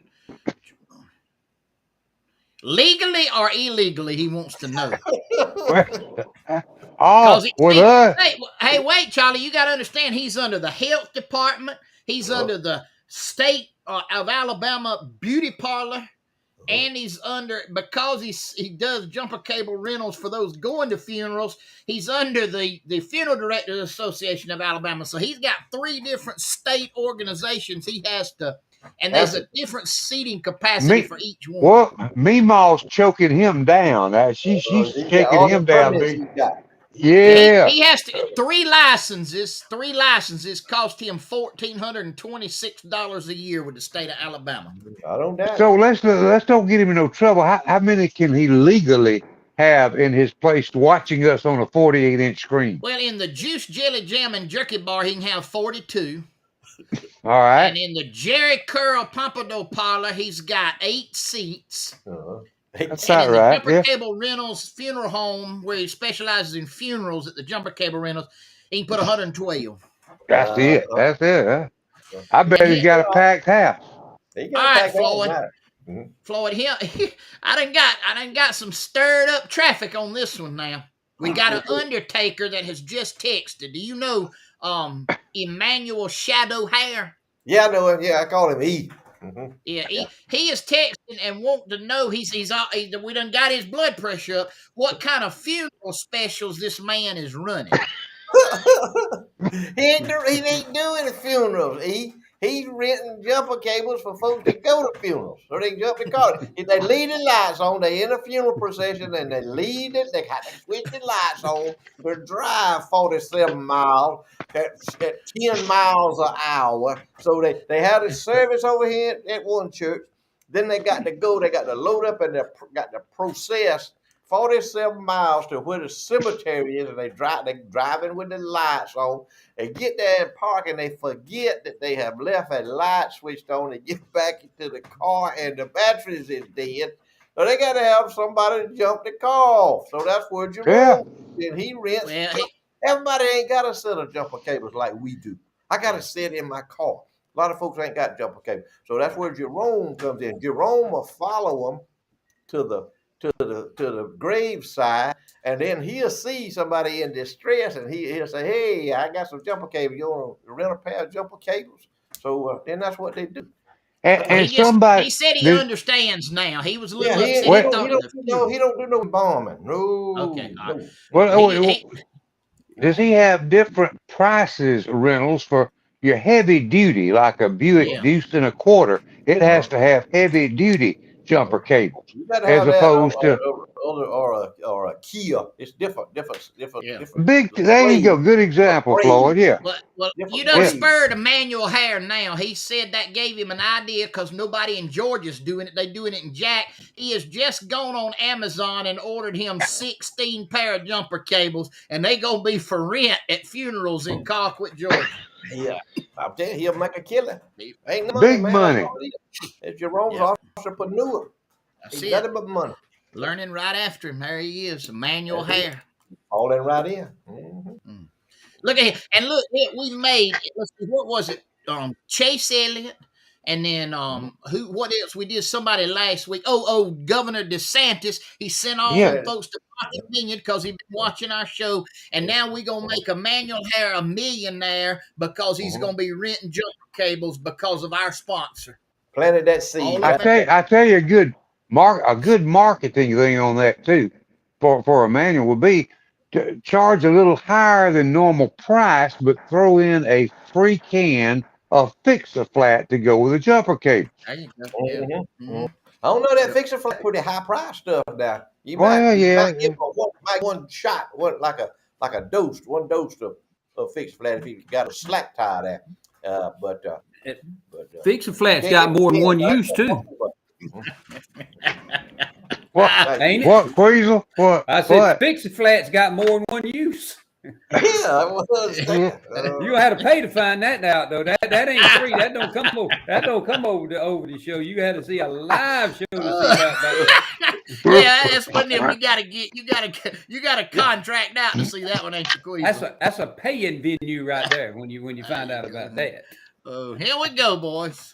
Legally or illegally, he wants to know. Oh, Hey, wait, Charlie, you got to understand, he's under the health department. He's under the state of Alabama beauty parlor. And he's under, because he does Jumper Cable Rentals for those going to funerals, he's under the Funeral Directors Association of Alabama. So he's got 3 different state organizations he has to, and there's a different seating capacity for each one. Well, Meemaw's choking him down. She's shaking him down. Yeah. He has to 3 licenses. 3 licenses cost him $1,426 a year with the state of Alabama. I don't doubt. So let's don't get him in no trouble. How many can he legally have in his place watching us on a 48-inch screen? Well, in the Juice, Jelly, Jam, and Jerky Bar, he can have 42. All right. And in the Jerry Curl Pompadour Parlor, he's got 8 seats. That's and in right. the Jumper Cable Rentals Funeral Home, where he specializes in funerals at the Jumper Cable Rentals, he can put 112. That's it. That's it. Huh? I bet he's got a packed house. All right, Floyd. Floyd, I done got some stirred up traffic on this one now. We got an undertaker that has just texted. Do you know Emmanuel Shadow Hair? Yeah, I know him. Yeah, I call him E. Yeah, he is texting and wanting to know. We done got his blood pressure up. What kind of funeral specials this man is running? He ain't doing funerals. He's renting jumper cables for folks to go to funerals, so they can jump the car. If they leave the lights on, they in a funeral procession and they leave it. They got to switch the lights on to drive 47 miles at 10 miles an hour. So they had a service over here at one church. Then they got to go. They got to load up and they got to process 47 miles to where the cemetery is, and they driving with the lights on. They get there and park, and they forget that they have left a light switched on. They get back into the car, and the batteries is dead. So they got to have somebody to jump the car off. So that's where Jerome and he rents. Everybody ain't got a set of jumper cables like we do. I got a set in my car. A lot of folks ain't got jumper cables. So that's where Jerome comes in. Jerome will follow them to the graveside, and then he'll see somebody in distress, and he'll say, "Hey, I got some jumper cables. You want to rent a pair of jumper cables?" So then that's what they do. And he said he understands now. He was a little upset. He don't do no bombing. No. Okay. No. Well, does he have different prices rentals for your heavy duty, like a Buick Deuce and a quarter? It has to have heavy duty jumper cables, as opposed to or a Kia. It's different. Big. There you go. Good example, Floyd. Yeah. Well, you done spurred Emmanuel Hair now. He said that gave him an idea because nobody in Georgia's doing it. They doing it in Jack. He has just gone on Amazon and ordered him 16 pair of jumper cables, and they gonna be for rent at funerals in Colquitt, Georgia. Yeah, I'm telling you, he'll make a killing. Ain't no big money. It's Jerome's entrepreneur. He's got it but money. Learning right after him. There he is, Emmanuel Hair. All in right in. Look at him. And look, we made, let's see, what was it? Chase Elliott. And then what else? We did somebody last week. Governor DeSantis. He sent all the folks to Pocket Vineyard because he'd been watching our show. And now we're gonna make Emmanuel Hair a millionaire because he's gonna be renting jumper cables because of our sponsor. Planted that seed. I tell you a good marketing thing on that too for Emmanuel would be to charge a little higher than normal price, but throw in a free can of Fix-A-Flat to go with a jumper cable. I don't know, that Fix-A-Flat pretty high price stuff now. You might get one shot, like a dose, one dose of Fix-A-Flat if you got a slack tie there. But Fix-A-Flat's got more than one use too. What? Ain't it? What? Queasel? What? I said What? fix-it flats got more than one use. Yeah, I understand. You gonna have to pay to find that out though. That ain't free. That don't come over. That don't come over the show. You had to see a live show to see about that. Yeah, that's one of them you gotta contract out to see that one, ain't you, Queasel? That's a paying venue right there when you find out about that. Oh, here we go, boys.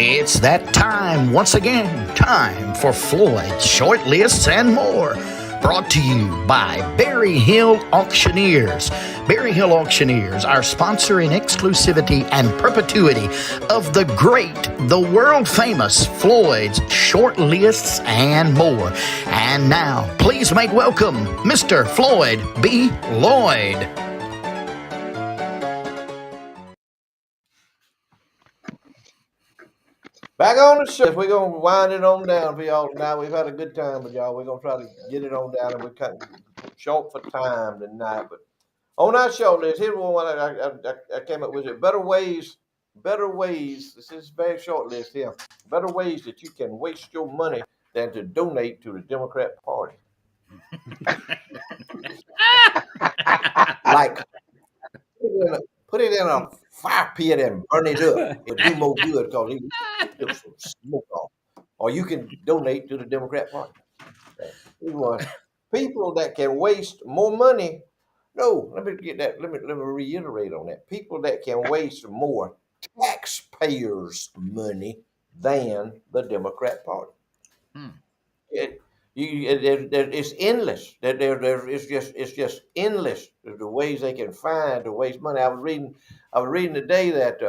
It's that time once again. Time for Floyd's Short Lists and More. Brought to you by Berry Hill Auctioneers. Berry Hill Auctioneers, our sponsor in exclusivity and perpetuity of the great, the world famous Floyd's Short Lists and More. And now, please make welcome Mr. Floyd B. Lloyd. Back on the show. We're going to wind it on down for y'all tonight. We've had a good time with y'all. We're going to try to get it on down, and we're kind of short for time tonight. But on our show list, here's one I came up with. It. Better ways. This is a very short list here. Better ways that you can waste your money than to donate to the Democrat Party. Like, put it in a fire pit and burn it up. It'll do more good because it gets some smoke off. Or you can donate to the Democrat Party. People that can waste more money. No, let me get that. Let me reiterate on that. People that can waste more taxpayers' money than the Democrat Party. It's endless. It's just endless. The ways they can find to waste money. I was reading today that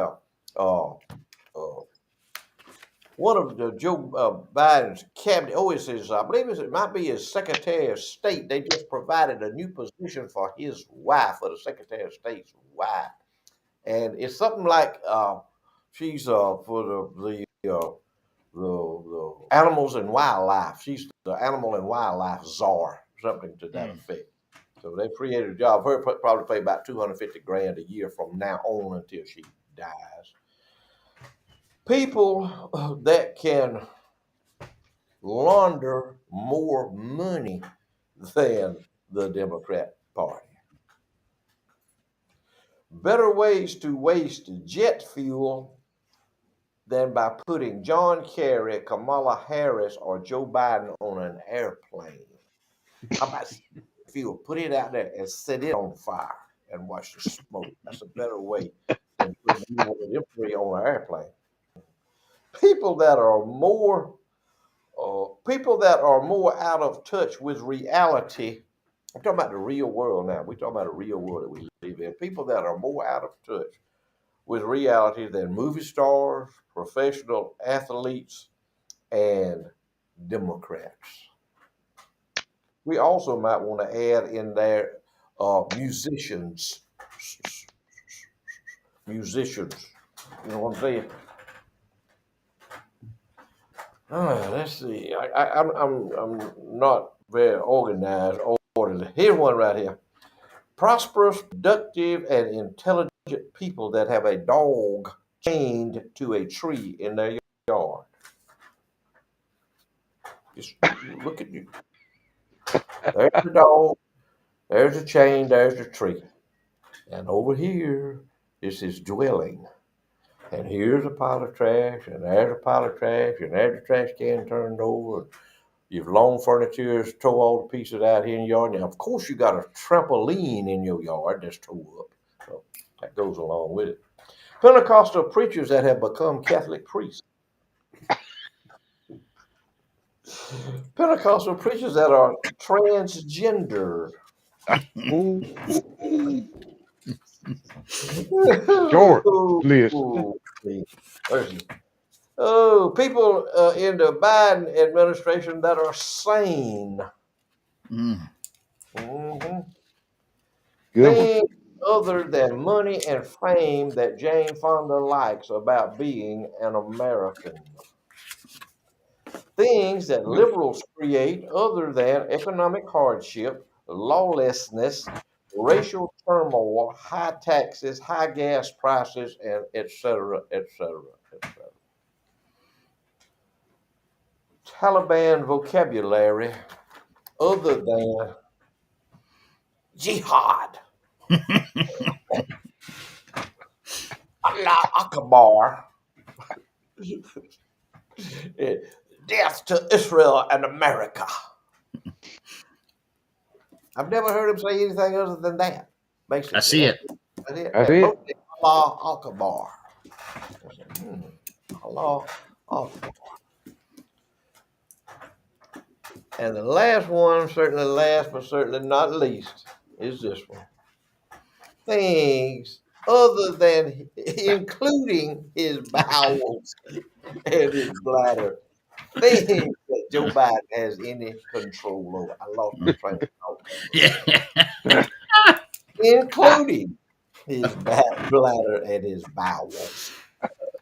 one of the Joe Biden's cabinet, I believe it might be his Secretary of State. They just provided a new position for his wife, for the Secretary of State's wife, and it's something like she's for the animals and wildlife. She's the animal and wildlife czar, something to that effect. So they created a job. Her probably pay about $250,000 a year from now on until she dies. People that can launder more money than the Democrat Party. Better ways to waste jet fuel than by putting John Kerry, Kamala Harris, or Joe Biden on an airplane. How about fuel? Put it out there and set it on fire and watch the smoke. That's a better way than putting them three on an airplane. People that are more out of touch with reality. I'm talking about the real world now. We're talking about the real world that we live in. People that are more out of touch with reality than movie stars, professional athletes, and Democrats. We also might want to add in there musicians. Musicians. You know what I'm saying? Let's see. I'm not very organized. Orderly. Here's one right here. Prosperous, productive, and intelligent people that have a dog chained to a tree in their yard. Just look at you. There's the dog. There's the chain. There's the tree. And over here is his dwelling. And here's a pile of trash, and there's a pile of trash, and there's the trash can turned over. You've loaned furniture, tore all the pieces out here in your yard. Now, of course, you got a trampoline in your yard that's tore up. So that goes along with it. Pentecostal preachers that have become Catholic priests. Pentecostal preachers that are transgender. Short list. People in the Biden administration that are sane. Things other than money and fame that Jane Fonda likes about being an American. things that liberals create other than economic hardship, lawlessness, racial turmoil, high taxes, high gas prices, and et cetera, et cetera, et cetera. Taliban vocabulary other than jihad, Allah Akbar, death to Israel and America. I've never heard him say anything other than that. Basically, I see it. That's it. That's And it. mostly Allah Akbar. Allah Akbar. And the last one, certainly last but certainly not least, is this one. Things other than including his bowels and his bladder. Things that Joe Biden has any control over. I lost my train of thought. Yeah. Including his bladder and his bowels.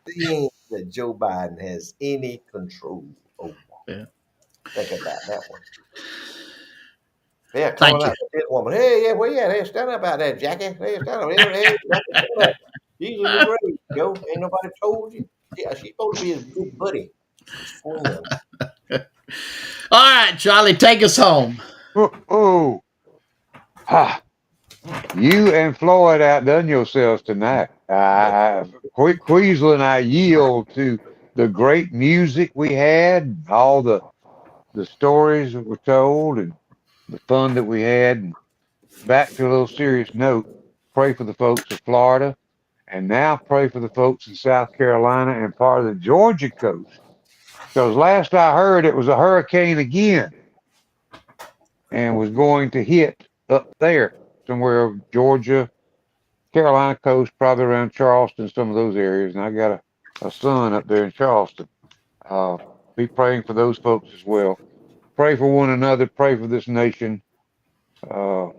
Things that Joe Biden has any control over. Yeah. Think about that one. Yeah, Thank calling you. out the dead woman. Hey, yeah, where you at? Hey, stand up out there, Jackie. Hey, stand up. Hey, Jackie, stand up. She's in the grave, Joe. Ain't nobody told you. Yeah, she's supposed to be his good buddy, his friend. All right, Charlie, take us home. Oh, ha. You and Floyd outdone yourselves tonight. Queasland, I yield to the great music we had, all the stories that were told, and the fun that we had. And back to a little serious note, pray for the folks of Florida, and now pray for the folks in South Carolina and part of the Georgia coast. Because last I heard, it was a hurricane again and was going to hit up there somewhere, Georgia, Carolina coast, probably around Charleston, some of those areas. And I got a son up there in Charleston. Uh, be praying for those folks as well. Pray for one another. Pray for this nation. Uh,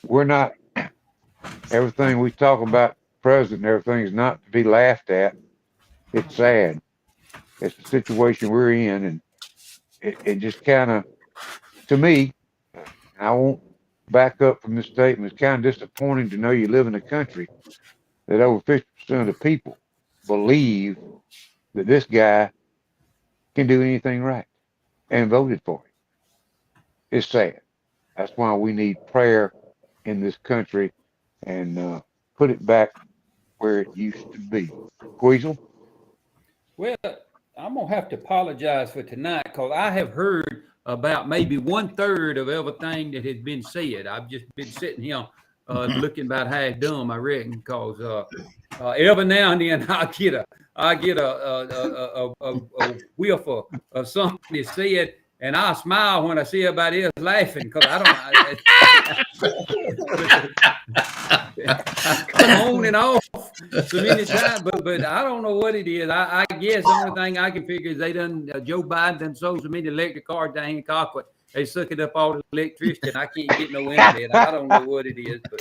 we're not, everything we talk about, president and everything, is not to be laughed at. It's sad. It's the situation we're in. And it just kind of, to me, and I won't back up from this statement, it's kind of disappointing to know you live in a country that over 50% of the people believe that this guy can do anything right and voted for him. It's sad. That's why we need prayer in this country and put it back where it used to be. Queasel? Well, I'm gonna have to apologize for tonight because I have heard about maybe 1/3 of everything that has been said. I've just been sitting here looking about half dumb, I reckon, because every now and then I get a whiff of something that's said, and I smile when I see everybody else laughing because I come on and off so many times, but I don't know what it is. I guess the only thing I can figure is they done Joe Biden done sold so many electric cars to Hancock, but they sucking up all the electricity, and I can't get no internet. I don't know what it is, but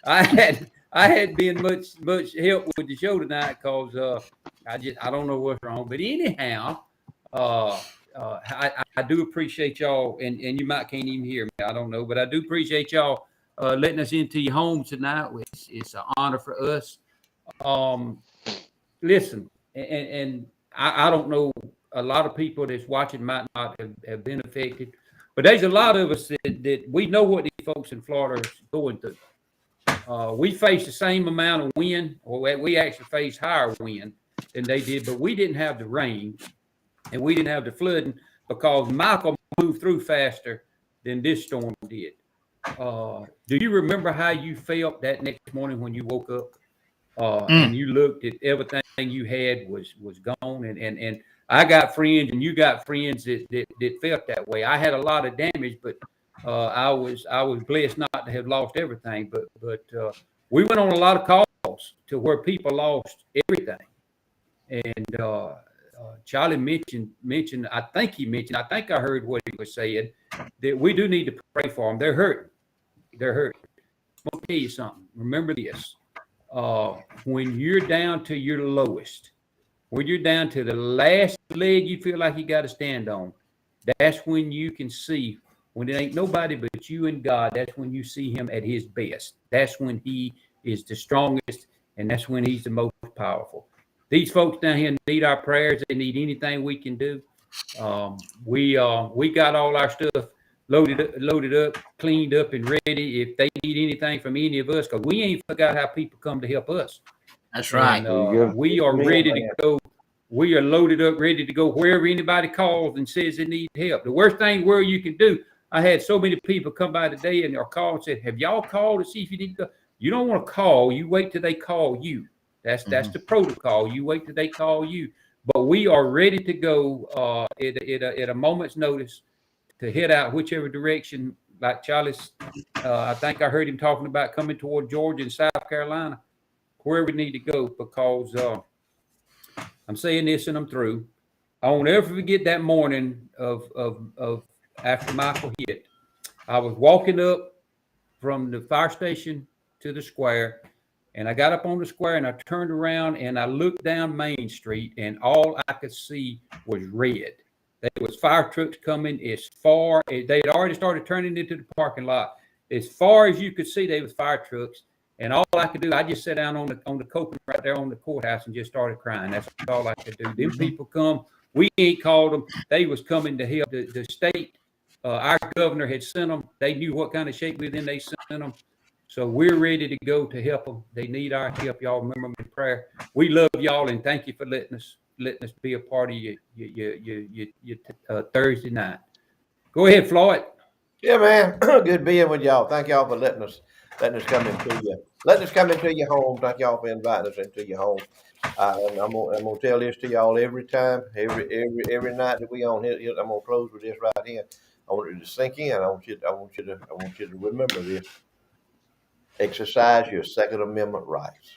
I had been much help with the show tonight because I don't know what's wrong. But anyhow, I do appreciate y'all, and you might can't even hear me. I don't know, but I do appreciate y'all letting us into your homes tonight. It's an honor for us. Listen, and I don't know, a lot of people that's watching might not have been affected, but there's a lot of us that we know what these folks in Florida are going through. We face the same amount of wind, or we actually face higher wind than they did, but we didn't have the rain and we didn't have the flooding because Michael moved through faster than this storm did. Do you remember how you felt that next morning when you woke up and you looked at everything you had was gone? And I got friends and you got friends that felt that way. I had a lot of damage, but I was blessed not to have lost everything. But we went on a lot of calls to where people lost everything. And Charlie mentioned, I think I heard what he was saying, that we do need to pray for them. They're hurting. I'm going to tell you something. Remember this. When you're down to your lowest, when you're down to the last leg you feel like you got to stand on, that's when you can see, when it ain't nobody but you and God, that's when you see him at his best. That's when he is the strongest, and that's when he's the most powerful. These folks down here need our prayers. They need anything we can do. We got all our stuff loaded up, cleaned up, and ready. If they need anything from any of us, because we ain't forgot how people come to help us, That's right. and There you go. we are Amen, ready to man. go. We are loaded up, ready to go wherever anybody calls and says they need help. The worst thing where you can do. I had so many people come by today and or call and said, "Have y'all called to see if you need to go?" You don't want to call. You wait till they call you. That's the protocol. You wait till they call you. But we are ready to go at a moment's notice to head out whichever direction. Like Charlie's, I think I heard him talking about coming toward Georgia and South Carolina, where we need to go, because I'm saying this and I'm through. I won't ever forget that morning of after Michael hit. I was walking up from the fire station to the square, and I got up on the square and I turned around and I looked down Main Street, and all I could see was red. There was fire trucks coming as far as they had already started turning into the parking lot. As far as you could see, there was fire trucks. And all I could do, I just sat down on the coping right there on the courthouse and just started crying. That's all I could do. Them people come. We ain't called them. They was coming to help. The state, our governor had sent them. They knew what kind of shape we were in. They sent them. So we're ready to go to help them. They need our help. Y'all remember me in prayer. We love y'all, and thank you for letting us be a part of your Thursday night. Go ahead, Floyd. Yeah, man. Good being with y'all. Thank y'all for letting us come into you. Letting us come into your home. Thank y'all for inviting us into your home. And I'm gonna tell this to y'all every time, every night that we on here. I'm gonna close with this right here. I want it to sink in. I want you to remember this. Exercise your Second Amendment rights.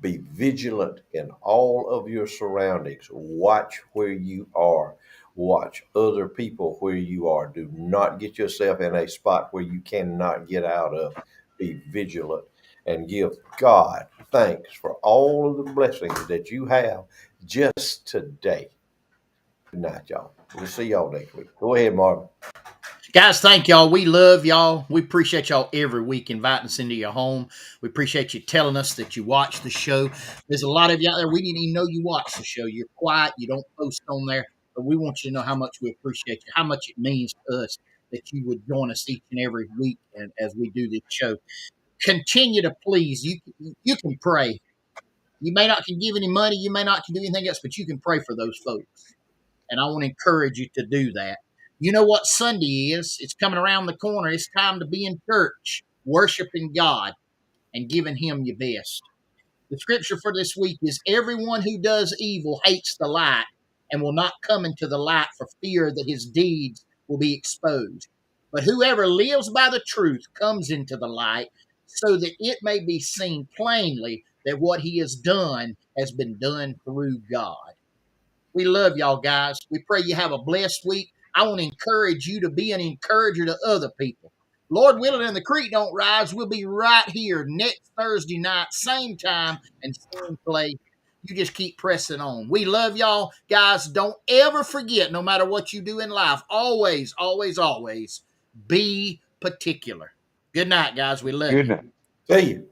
Be vigilant in all of your surroundings. Watch where you are. Watch other people where you are. Do not get yourself in a spot where you cannot get out of. Be vigilant and give God thanks for all of the blessings that you have just today. Good night, y'all. We'll see y'all next week. Go ahead, Marvin. Guys, thank y'all. We love y'all. We appreciate y'all every week inviting us into your home. We appreciate you telling us that you watch the show. There's a lot of you out there. We didn't even know you watch the show. You're quiet. You don't post on there. But we want you to know how much we appreciate you, how much it means to us that you would join us each and every week and as we do this show. Continue to please. You can pray. You may not can give any money. You may not can do anything else, but you can pray for those folks. And I want to encourage you to do that. You know what Sunday is? It's coming around the corner. It's time to be in church, worshiping God and giving Him your best. The scripture for this week is everyone who does evil hates the light and will not come into the light for fear that his deeds will be exposed. But whoever lives by the truth comes into the light so that it may be seen plainly that what he has been done through God. We love y'all, guys. We pray you have a blessed week. I want to encourage you to be an encourager to other people. Lord willing, and the creek don't rise, we'll be right here next Thursday night, same time and same place. You just keep pressing on. We love y'all. Guys, don't ever forget, no matter what you do in life, always, always, always be particular. Good night, guys. We love Good you. night. See you.